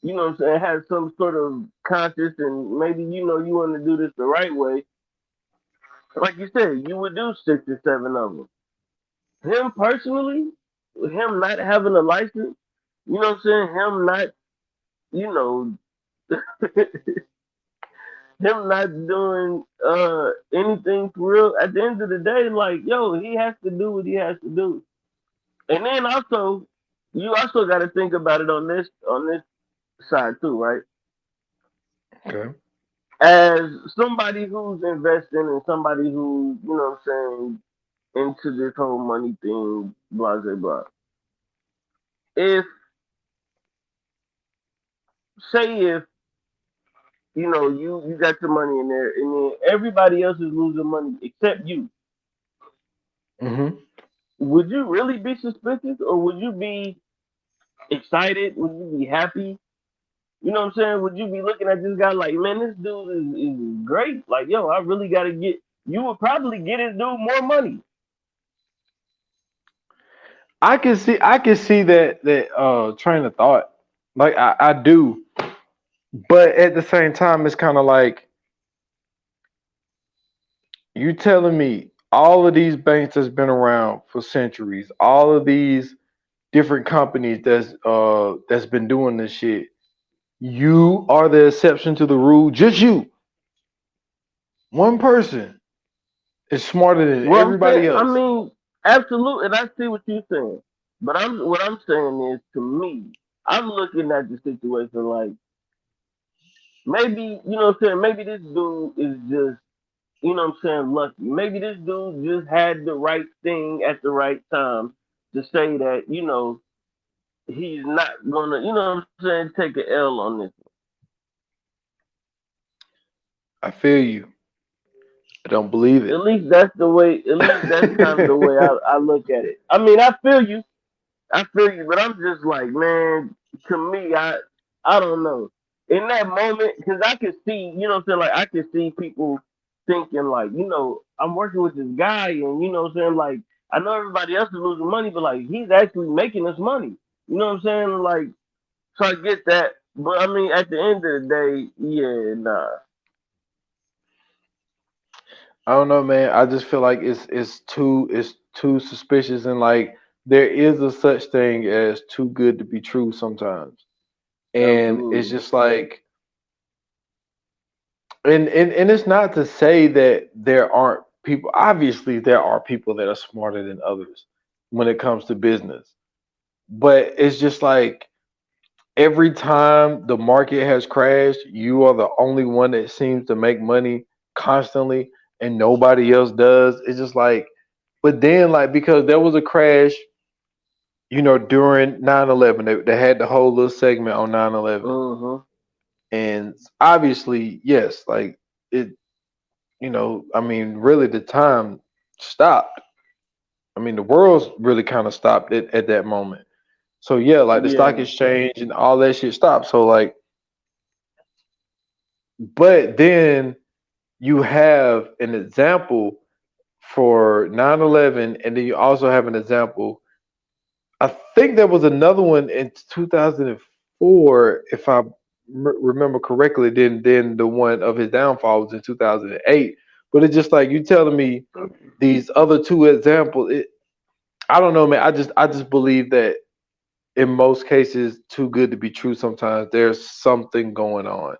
what I'm saying, has some sort of conscience and maybe you want to do this the right way, like you said, you would do 6 or 7 of them. Him personally, him not having a license, what I'm saying, him not, you know, him not doing anything for real. At the end of the day, like, yo, he has to do what he has to do. And then also, you also got to think about it on this side too, right? Okay. As somebody who's investing and somebody who, you know what I'm saying, into this whole money thing, blah blah blah. If if you got your money in there and then everybody else is losing money except you, Mm-hmm. would you really be suspicious or would you be excited? Would you be happy? You know what I'm saying? Would you be looking at this guy like, man, this dude is great. Like, yo, I really got to get. You would probably get this dude more money. I can see that train of thought. Like I do. But at the same time, it's kind of like you telling me all of these banks that's been around for centuries, all of these different companies that's been doing this shit. You are the exception to the rule. Just you, one person, is smarter than Well, I'm saying, everybody I else. mean, absolutely, and I see what you're saying. But what I'm saying is, to me, I'm looking at the situation like maybe, you know what I'm saying, maybe this dude is just, you know what I'm saying, lucky. Maybe this dude just had the right thing at the right time to say that, he's not gonna, you know what I'm saying, take an L on this. I feel you. I don't believe At it. least that's the way. At least that's kind of the way I look at it. I mean, I feel you, but I'm just like, man, to me, I don't know. In that moment, because I can see, you know what I'm saying, like I can see people thinking like, I'm working with this guy, and you know what I'm saying, like I know everybody else is losing money, but like he's actually making us money. You know what I'm saying, like so I get that, but I mean, at the end of the day, yeah, nah. I don't know, man. I just feel like it's too suspicious, and like there is a such thing as too good to be true sometimes. And it's Absolutely. just like, and it's not to say that there aren't people. Obviously, there are people that are smarter than others when it comes to business. But it's just like every time the market has crashed, you are the only one that seems to make money constantly, and nobody else does. It's just like, but then like because there was a crash, during 9/11, they had the whole little segment on 9/11, Mm-hmm. and obviously, yes, like it, I mean, really, the time stopped. I mean, the world's really kind of stopped at that moment. So yeah, like the stock Yeah. exchange and all that shit stopped. So like, but then you have an example for 9/11, and then you also have an example. I think there was another one in 2004, if I remember correctly. Then the one of his downfall was in 2008. But it's just like you telling me these other two examples. I don't know, man. I just believe that in most cases, too good to be true. Sometimes there's something going on,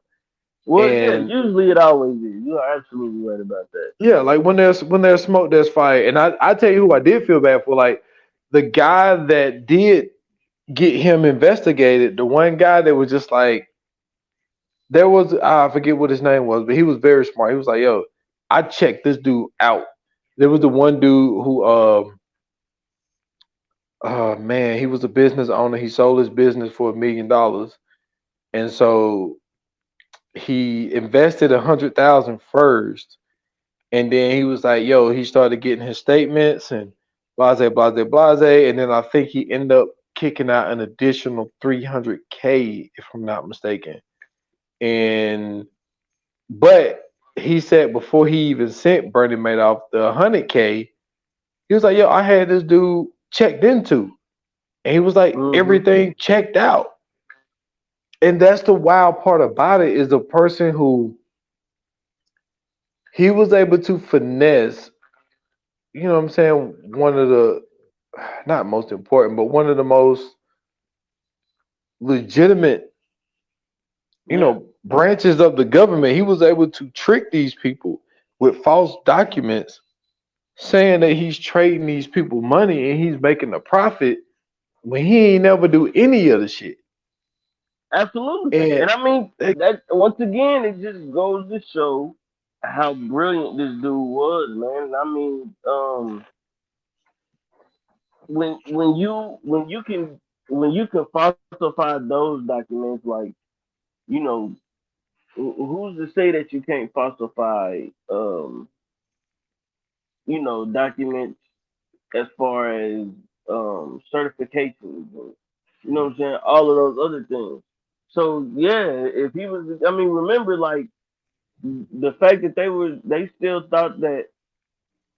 Well, yeah, and usually it always is. You are absolutely right about that. yeah, like when there's smoke, there's fire. And I tell you who I did feel bad for, like the guy that did get him investigated, the one guy that was just like there was I forget what his name was, but he was very smart. He was like, "Yo, I checked this dude out." There was the one dude who man, he was a business owner. He sold his business for $1 million, and so he invested 100,000 first, and then he was like, "Yo," he started getting his statements and blase, blase, blase, and then I think he ended up kicking out an additional 300K, if I'm not mistaken. And but he said before he even sent Bernie Madoff the 100K, he was like, "Yo, I had this dude checked into," and he was like, Mm-hmm. "Everything checked out." And that's the wild part about it is the person who he was able to finesse. You know what I'm saying? One of the not most important, but one of the most legitimate, Yeah. branches of the government. He was able to trick these people with false documents saying that he's trading these people money and he's making a profit when he ain't never do any of the shit. Absolutely. And And I mean they, that once again it just goes to show how brilliant this dude was, man. I mean, when you can falsify those documents, like, you know, who's to say that you can't falsify documents as far as certifications and, you know what I'm saying, all of those other things. So yeah, if he was, I mean, remember, like, the fact that they still thought that,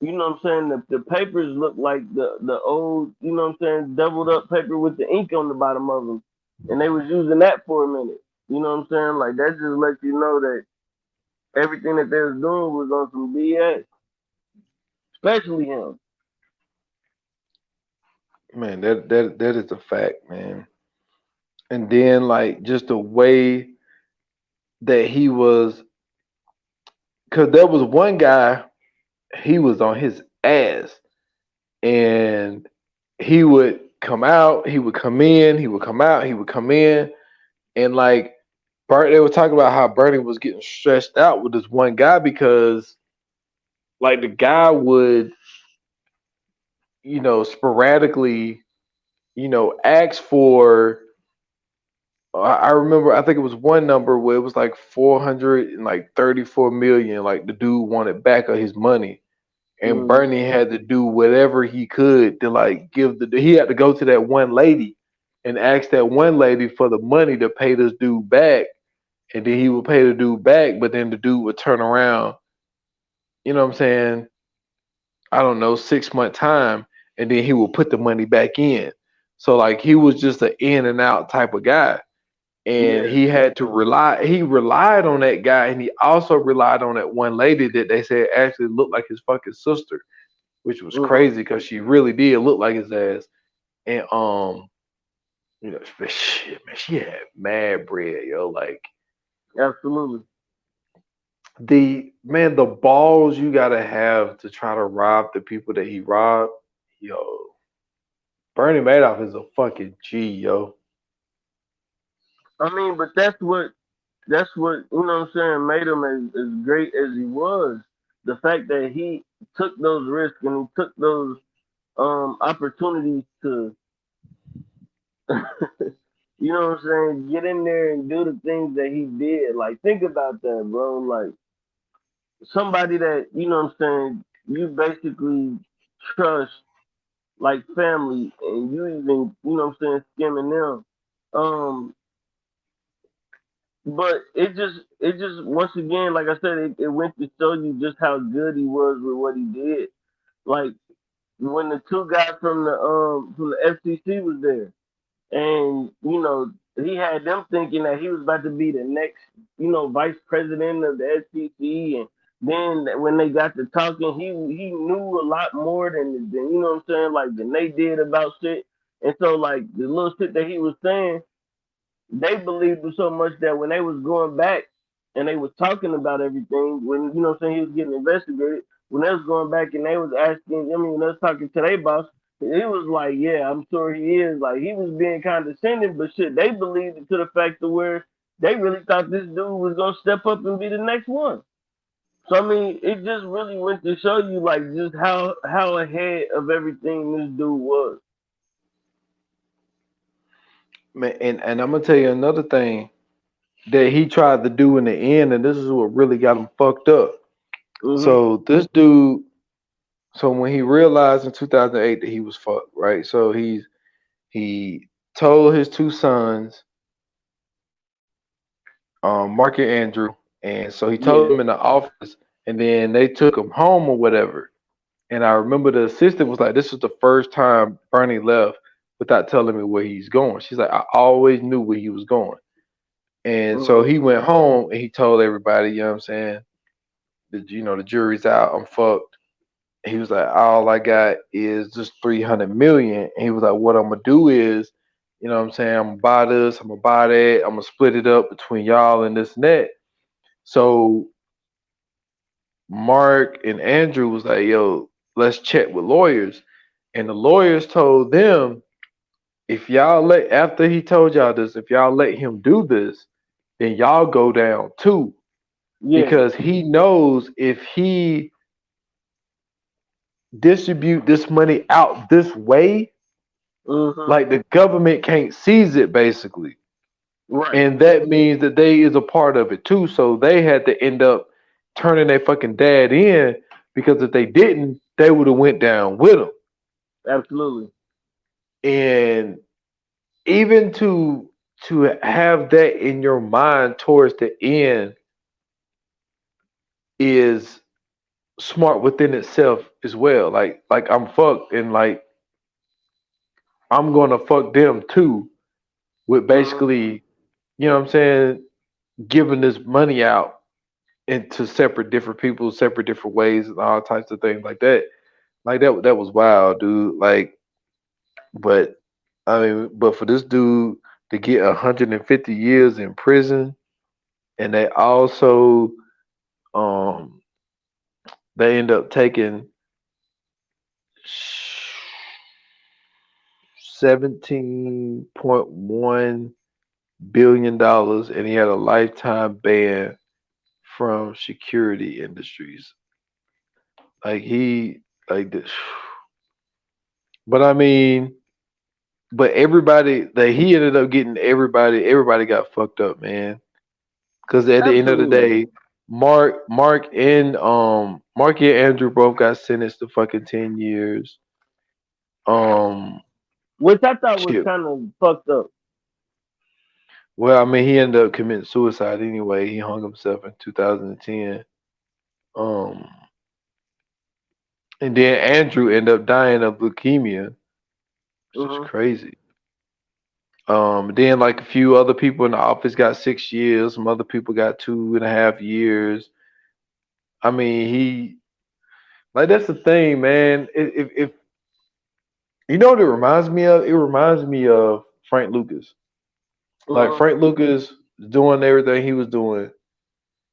you know what I'm saying, the papers looked like the old, you know what I'm saying, doubled up paper with the ink on the bottom of them, and they was using that for a minute. You know what I'm saying? Like, that just lets you know that everything that they was doing was on some BS, especially him. man, that is a fact, man. And then like just the way that he was, because there was one guy, he was on his ass, and he would come out, he would come in, he would come out, he would come in, and like they were talking about how Bernie was getting stressed out with this one guy because like the guy would, sporadically, ask for. I remember, I think it was one number where it was like 434 million. Like the dude wanted back of his money, and Mm, Bernie had to do whatever he could to like give the. He had to go to that one lady and ask that one lady for the money to pay this dude back, and then he would pay the dude back, but then the dude would turn around. You know what I'm saying? I don't know, 6 month time, and then he would put the money back in. So like he was just an in and out type of guy. And yeah. he had to he relied on that guy, and he also relied on that one lady that they said actually looked like his fucking sister, which was Hmm. crazy because she really did look like his ass. And shit, man, she had mad bread, yo. Like Absolutely. the balls you gotta have to try to rob the people that he robbed, yo. Bernie Madoff is a fucking G, yo. I mean, but that's what you know what I'm saying made him as great as he was. The fact that he took those risks and he took those opportunities to you know what I'm saying, get in there and do the things that he did. Like, think about that, bro. Like, somebody that, you know what I'm saying, you basically trust like family, and you even, you know what I'm saying, skimming them. Um, but it just once again, like I said, it went to show you just how good he was with what he did. Like, when the two guys from the FCC was there, and he had them thinking that he was about to be the next, vice president of the SEC. And then when they got to talking, he knew a lot more than you know what I'm saying, like, than they did about shit. And so, like, the little shit that he was saying, they believed him so much that when they was going back and they was talking about everything, when, you know what I'm saying, he was getting investigated, when they was going back and they was asking, I mean, when they was talking to their boss, it was like, yeah, I'm sure he is. Like, he was being condescending, but shit, they believed it to the fact of where they really thought this dude was gonna step up and be the next one. So I mean, it just really went to show you, like, just how ahead of everything this dude was. Man, and I'm gonna tell you another thing that he tried to do in the end, and this is what really got him fucked up. Mhm. So this dude, so when he realized in 2008 that he was fucked, right? So he told his two sons, Mark and Andrew, and so he told Yeah. them in the office, and then they took him home or whatever. And I remember the assistant was like, "This is the first time Bernie left without telling me where he's going." She's like, "I always knew where he was going." And so Mhm. he went home and he told everybody, you know what I'm saying? The jury's out. I'm fucked. He was like, all I got is just 300 million. And he was like, what I'm gonna do is, you know what I'm saying? I'm gonna buy this. I'm gonna buy that. I'm gonna split it up between y'all and this and that. So Mark and Andrew was like, yo, let's check with lawyers. And the lawyers told them if y'all let after he told y'all this, if y'all let him do this, then y'all go down too. Yeah. Because he knows if he distribute this money out this way, Mhm. like the government can't seize it basically. Right. And that means that they is a part of it too. So they had to end up turning their fucking dad in because if they didn't, they would have went down with him. Absolutely. And even to have that in your mind towards the end is smart within itself as well. Like I'm fucked and like I'm gonna fuck them too with Mhm. basically, you know what I'm saying, giving this money out into separate different people, separate different ways and all types of things like that. Like that was wild, dude. Like, but I mean, but for this dude to get 150 years in prison, and they also um they end up taking 17.1 billion dollars, and he had a lifetime ban from security industries. Like he like this, but I mean, but everybody that he ended up getting everybody got fucked up, man. Because at the end of the Absolutely. day, Mark and Andrew both got sentenced to fucking 10 years. Um, Which I thought was shit. kind of fucked up. Well, I mean, he ended up committing suicide anyway. He hung himself in 2010. Um, and then Andrew ended up dying of leukemia, which is Mhm. crazy. Then like a few other people in the office got 6 years. Some other people got 2.5 years. I mean, he like that's the thing, man. If you know what it reminds me of, it reminds me of Frank Lucas. Like Mhm. Frank Lucas doing everything he was doing.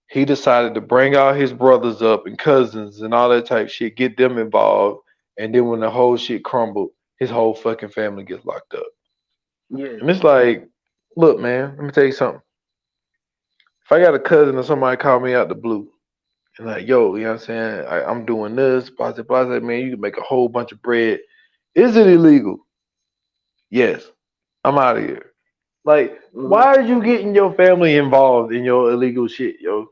He decided to bring all his brothers up and cousins and all that type shit, get them involved, and then when the whole shit crumbled, his whole fucking family gets locked up. Yeah. And it's like, look, man, let me tell you something. If I got a cousin or somebody call me out the blue and like, yo, you know what I'm saying? I'm doing this, blah, blah, blah, man, you can make a whole bunch of bread. Is it illegal? Yes. I'm out of here. Like, Mhm. why are you getting your family involved in your illegal shit, yo?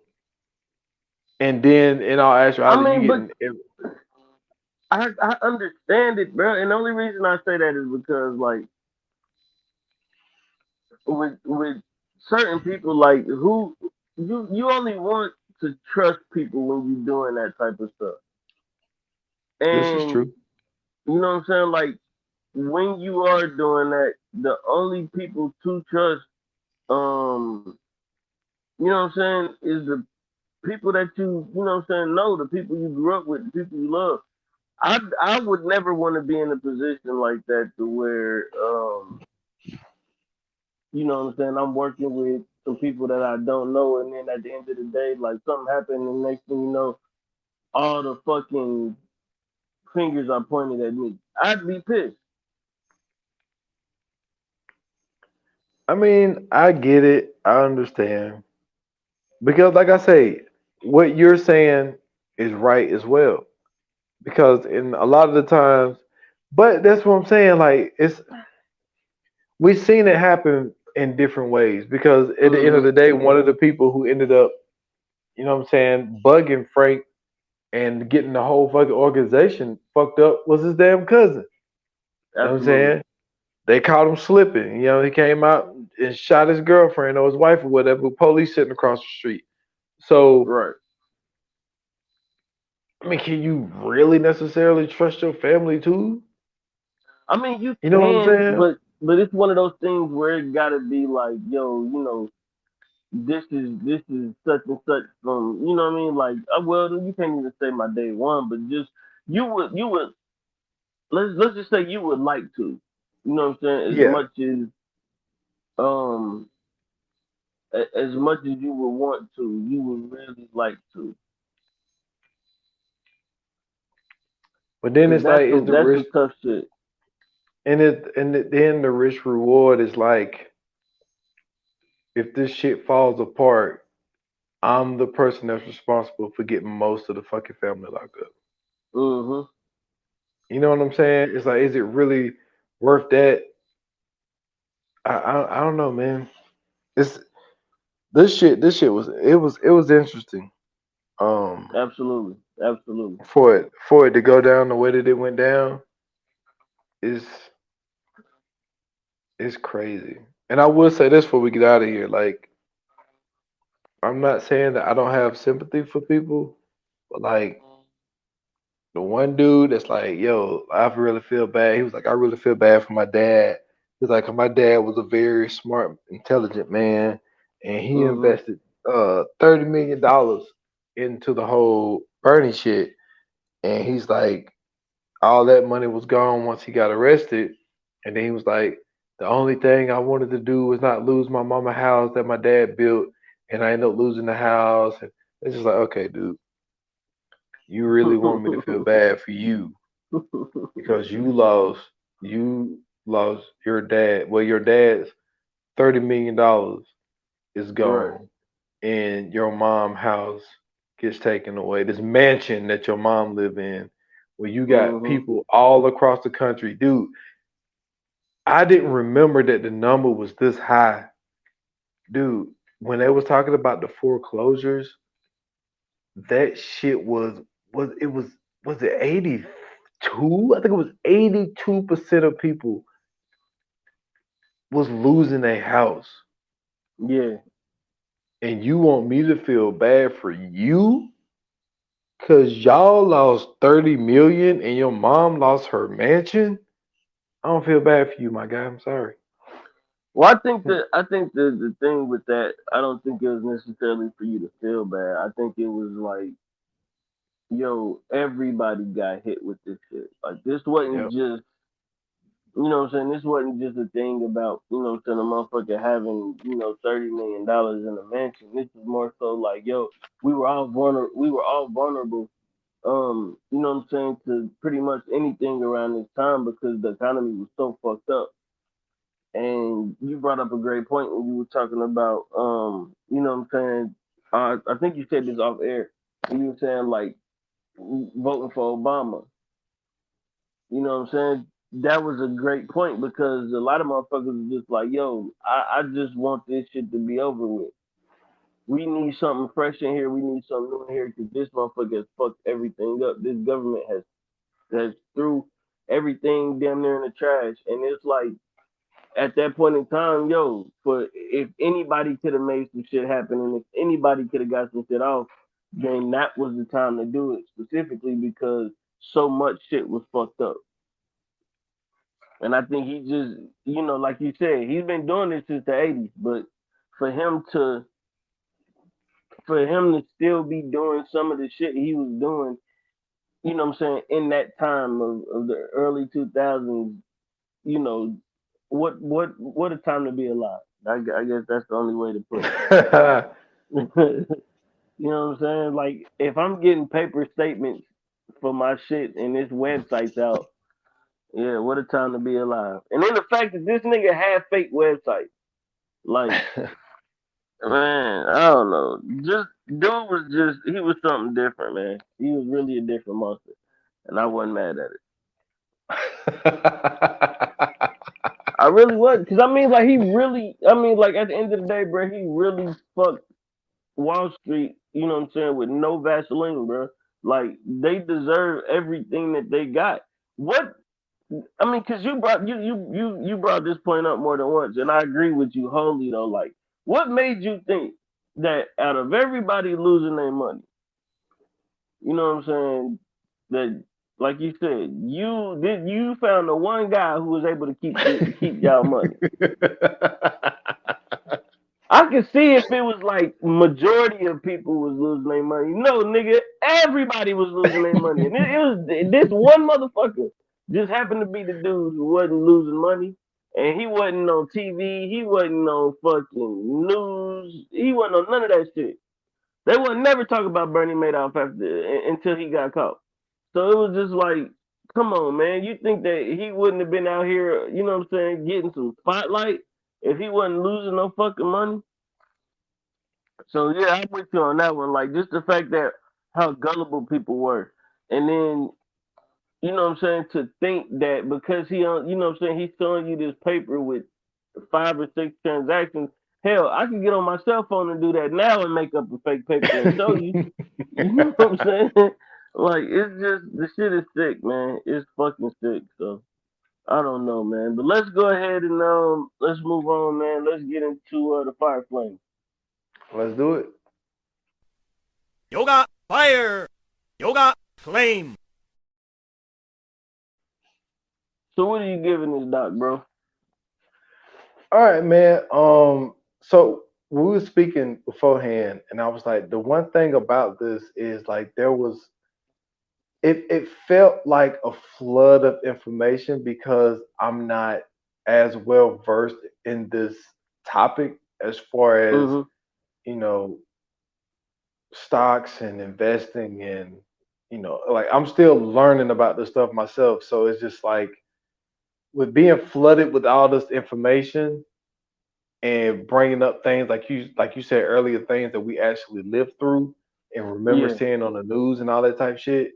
And then in all I actuality, you mean, but getting I understand it, bro. And the only reason I say that is because like with certain people, like who you only want to trust people when you're doing that type of stuff. this is And true. you know what I'm saying? Like when you are doing that, the only people to trust, um, you know what I'm saying, is the people that you know what I'm saying, know, the people you grew up with, the people you love. I would never want to be in a position like that to where you know what I'm saying, I'm working with some people that I don't know and then at the end of the day like something happened and next thing you know all the fucking fingers are pointed at me. I'd be pissed. I mean, I get it. I understand. Because like I say, what you're saying is right as well. Because in a lot of the times, but that's what I'm saying. Like it's we've seen it happen in different ways. Because at the end of Mm-hmm. the day, one of the people who ended up, you know what I'm saying, bugging Frank and getting the whole fucking organization fucked up was his damn cousin. You know what I'm Absolutely. saying? They caught him slipping. You know, he came out and shot his girlfriend or his wife or whatever, with police sitting across the street. So, Right. I mean, can you really necessarily trust your family too? I mean, you You know what I'm can, saying? but it's one of those things where it gotta be like, yo, you know, this is such and such from, you know what I mean? Like, well, you can't even say my day one, but just you would let's just say you would like to, you know what I'm saying? Yeah. Um as much as you would want to, you would really like to, But then cause it's like, is the that's risk? some tough shit. then the rich reward is like, if this shit falls apart, I'm the person that's responsible for getting most of the fucking family locked up. Mm-hmm. You know what I'm saying? It's like, is it really worth that? I don't know, man. It's this shit was interesting. Um, Absolutely. Absolutely. for it to go down the way that it went down is is crazy. And I will say this before we get out of here, like, I'm not saying that I don't have sympathy for people, but like, the one dude that's like, yo, I really feel bad. He was like, I really feel bad for my dad. He's like, my dad was a very smart, intelligent man, and he Mm-hmm. invested $30 million into the whole Bernie shit. And he's like, all that money was gone once he got arrested. And then he was like, the only thing I wanted to do was not lose my mama house that my dad built, and I ended up losing the house. And it's just like, okay, dude, you really want me to feel bad for you because you lost your dad. Well, your dad's $30 million is Right. gone, and your mom house gets taken away. This mansion that your mom live in, where you got Mm-hmm. people all across the country, dude. I didn't remember that the number was this high, dude. When they was talking about the foreclosures, that shit was it 82? I think it was 82% of people was losing a house. Yeah. And you want me to feel bad for you? Cause y'all lost 30 million and your mom lost her mansion? I don't feel bad for you, my guy. I'm sorry. Well, I think the thing with that, I don't think it was necessarily for you to feel bad. I think it was like, yo, everybody got hit with this shit. Like this wasn't Yep. just, you know what I'm saying? This wasn't just a thing about, you know what I'm saying, a motherfucker having, $30 million in a mansion. This is more so like, yo, we were all vulnerable, you know what I'm saying, to pretty much anything around this time because the economy was so fucked up. And you brought up a great point when you were talking about, you know what I'm saying. I think you said this off air. You were saying like voting for Obama. You know what I'm saying? That was a great point because a lot of motherfuckers are just like, yo, I just want this shit to be over with. We need something fresh in here. We need something new in here because this motherfucker has fucked everything up. This government has threw everything damn near in the trash, and it's like at that point in time, yo, for if anybody could have made some shit happen and if anybody could have got some shit off, then that was the time to do it specifically because so much shit was fucked up. And I think he just, like you said, he's been doing this since the '80s. But for him to, for him to still be doing some of the shit he was doing, you know what I'm saying, in that time of the early 2000s, you know, what a time to be alive. I guess that's the only way to put it. You know what I'm saying? Like if I'm getting paper statements for my shit and this website's out, yeah, what a time to be alive. And then the fact that this nigga had fake websites, like, man, I don't know. Just dude was just he was something different, man. He was really a different monster, and I wasn't mad at it. I really was, because I mean, like he really, I mean, like at the end of the day, bro, he really fucked Wall Street. You know what I'm saying? With no Vaseline, bro. Like they deserve everything that they got. What I mean, because you brought this point up more than once, and I agree with you wholly though. Like, what made you think that out of everybody losing their money, you know what I'm saying? That, like you said, you found the one guy who was able to keep y'all money. I could see if it was like majority of people was losing their money. No, nigga, everybody was losing their money, and it was this one motherfucker just happened to be the dude who wasn't losing money, and he wasn't on TV, he wasn't on fucking news, he wasn't on none of that shit. They would never talk about Bernie Madoff until he got caught. So it was just like Come on, man. You think that he wouldn't have been out here, you know what I'm saying, getting some spotlight if he wasn't losing no fucking money? So yeah, I'm with you on that one. Like just the fact that how gullible people were, and then you know what I'm saying, to think that because you know what I'm saying, he's showing you this paper with 5 or 6 transactions. Hell, I can get on my cell phone and do that now and make up a fake paper and show you. You know what I'm saying? Like it's just the shit is sick, man. It's fucking sick. So I don't know, man. But let's go ahead and let's move on, man. Let's get into the fire flame. Let's do it. Yoga fire. Yoga flame. So what are you giving this doc, bro? All right, man. So we were speaking beforehand, and I was like, the one thing about this is like there was it felt like a flood of information because I'm not as well versed in this topic as far as Mm-hmm. you know stocks and investing and like I'm still learning about this stuff myself. So it's just like with being flooded with all this information and bringing up things like you said earlier, things that we actually lived through and remember Yeah. seeing on the news and all that type shit.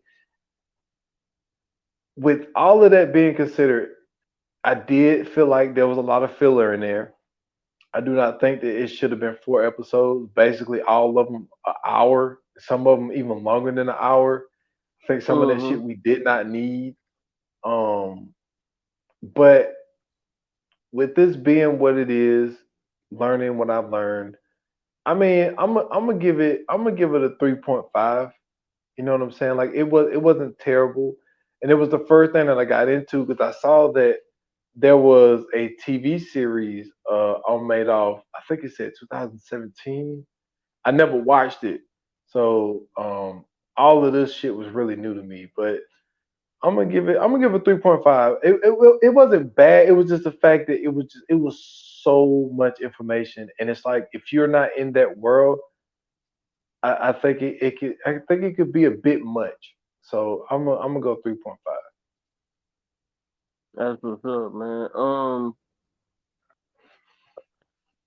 With all of that being considered, I did feel like there was a lot of filler in there. I do not think that it should have been 4 episodes. Basically, all of them an hour. Some of them even longer than an hour. I think some of that Mm-hmm. shit we did not need. Um, but with this being what it is, learning what I've learned, I mean, I'm gonna give it a 3.5. You know what I'm saying? Like it wasn't terrible, and it was the first thing that I got into because I saw that there was a TV series on Madoff. I think it said 2017. I never watched it, so all of this shit was really new to me. But I'm gonna give it 3.5. It wasn't bad. It was just the fact that it was so much information, and it's like if you're not in that world, I think I think it could be a bit much. So I'm gonna go 3.5. That's what's up, man.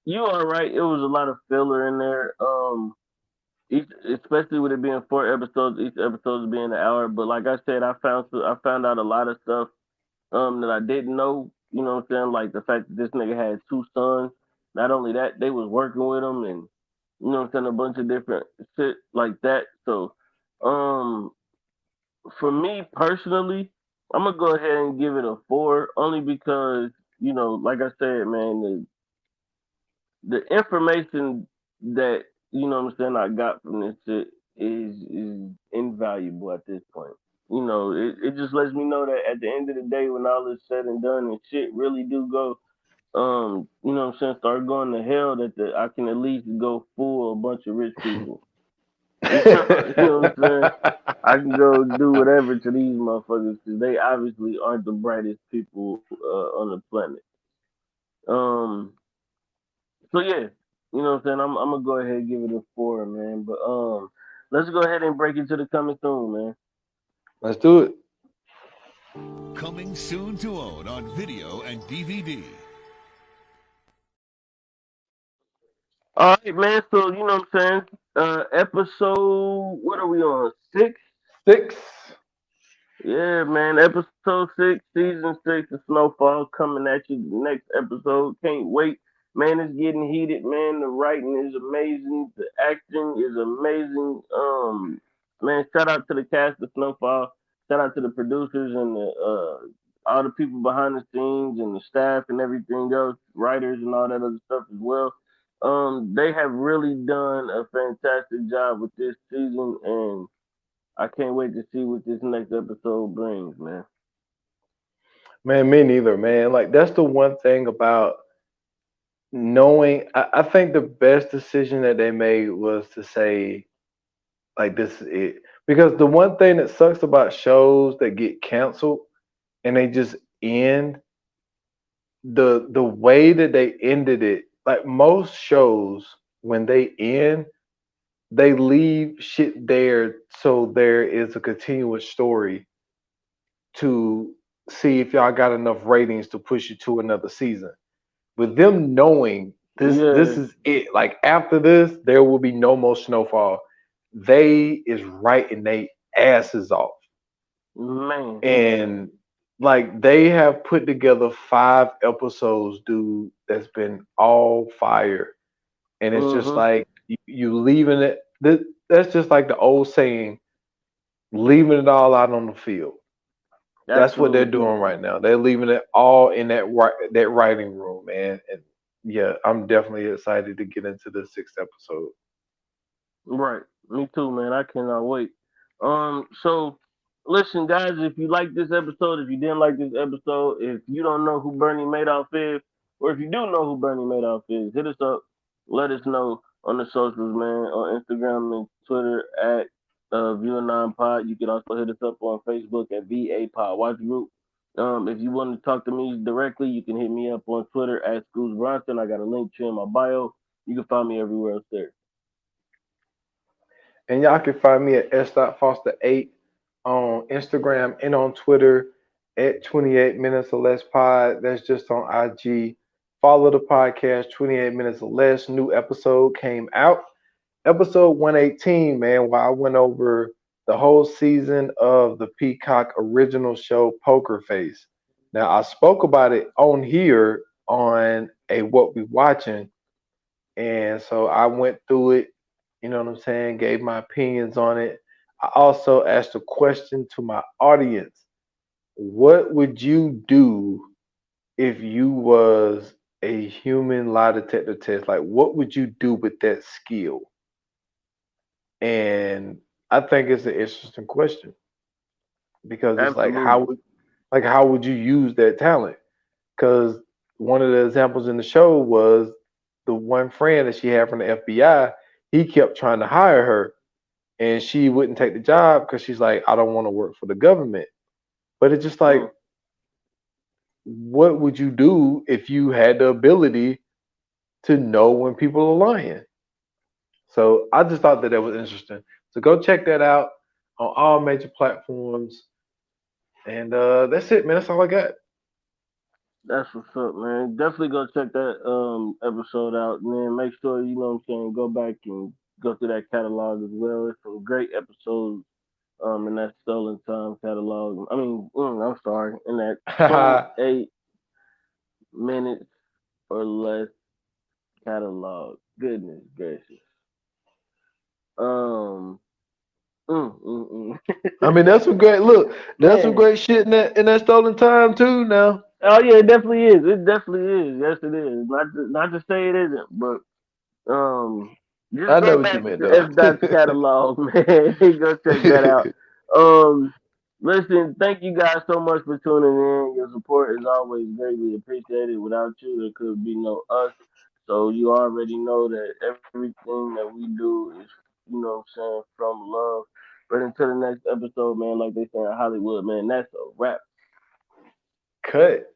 You are right. It was a lot of filler in there. Each, especially with it being 4 episodes, each episode being an hour. But like I said, I found out a lot of stuff that I didn't know. You know what I'm saying? Like the fact that this nigga had 2 sons. Not only that, they was working with him, and you know what I'm saying, a bunch of different shit like that. So, um, for me personally, I'm gonna go ahead and give it a 4, only because like I said, man, the information that what I'm saying I got from this shit is invaluable at this point. It just lets me know that at the end of the day, when all is said and done and shit really do go, what I'm saying, start going to hell, that I can at least go fool a bunch of rich people. You know what I'm saying? I can go do whatever to these motherfuckers because they obviously aren't the brightest people on the planet. Um, so yeah, you know what I'm saying. I'm gonna go ahead and give it a 4, man. But let's go ahead and break into the coming soon, man. Let's do it. Coming soon to own on video and DVD. All right, man. So you know what I'm saying. Episode, what are we on? 6? 6. Yeah, man. Episode 6, season 6 of Snowfall coming at you next episode. Can't wait. Man, it's getting heated, man. The writing is amazing. The acting is amazing. Man, shout out to the cast of Snowfall. Shout out to the producers and the all the people behind the scenes and the staff and everything else, writers and all that other stuff as well. They have really done a fantastic job with this season, and I can't wait to see what this next episode brings, man. Man, me neither, man. Like that's the one thing about knowing. I think the best decision that they made was to say like this is it. Because the one thing that sucks about shows that get canceled and they just end, the way that they ended it, like most shows when they end, they leave shit there so there is a continuous story to see if y'all got enough ratings to push it to another season. With them knowing this Yeah, is it. Like after this, there will be no more Snowfall. They is writing they asses off. man. And like they have put together 5 episodes, dude, that's been all fire. And it's just Mm-hmm. like you leaving it. That's just like the old saying, leaving it all out on the field. That's what they're Absolutely. doing right now. They're leaving it all in that writing room, man. And yeah, I'm definitely excited to get into the 6th episode. Right. Me too, man. I cannot wait. So listen, guys, if you like this episode, if you didn't like this episode, if you don't know who Bernie Madoff is, or if you do know who Bernie Madoff is, hit us up. Let us know on the socials, man, on Instagram and Twitter at View9 Pod. You can also hit us up on Facebook at VA Pod Watch Group. If you want to talk to me directly, you can hit me up on Twitter at Schools Bronson. I got a link to in my bio. You can find me everywhere else there. And y'all can find me at s.foster8 on Instagram and on Twitter at 28 minutes or less pod. That's just on IG. Follow the podcast 28 minutes or less. New episode came out. Episode 118, man, where I went over the whole season of the Peacock original show Poker Face. Now I spoke about it on here on a What We Watching, and so I went through it, you know what I'm saying, gave my opinions on it. I also asked a question to my audience. What would you do if you was a human lie detector test? Like what would you do with that skill? And I think it's an interesting question because it's like Absolutely. how would you use that talent? Because one of the examples in the show was the one friend that she had from the FBI. He kept trying to hire her, and she wouldn't take the job because she's like, I don't want to work for the government. But it's just like, Mm, what would you do if you had the ability to know when people are lying? So I just thought that was interesting. So go check that out on all major platforms. And that's it, man. That's all I got. that's what's up, man. Definitely go check that episode out, man. Make sure you know what I'm saying. Go back and go through that catalog as well. It's some great episodes in that Stolen Time catalog. I'm sorry, in that 28 minutes or less catalog. Goodness gracious. Um. I mean, that's some great look. That's some Man. great shit in that stolen time too. Now Oh yeah, it definitely is. It definitely is. Yes, it is. Not to say it isn't, but just I know go what you back meant to though. F Dot's catalog, man. Go check that out. Um, listen, thank you guys so much for tuning in. Your support is always greatly appreciated. Without you, there could be no us. So you already know that everything that we do is, you know what I'm saying, from love. But until the next episode, man, like they say in Hollywood, man, that's a wrap. Cut.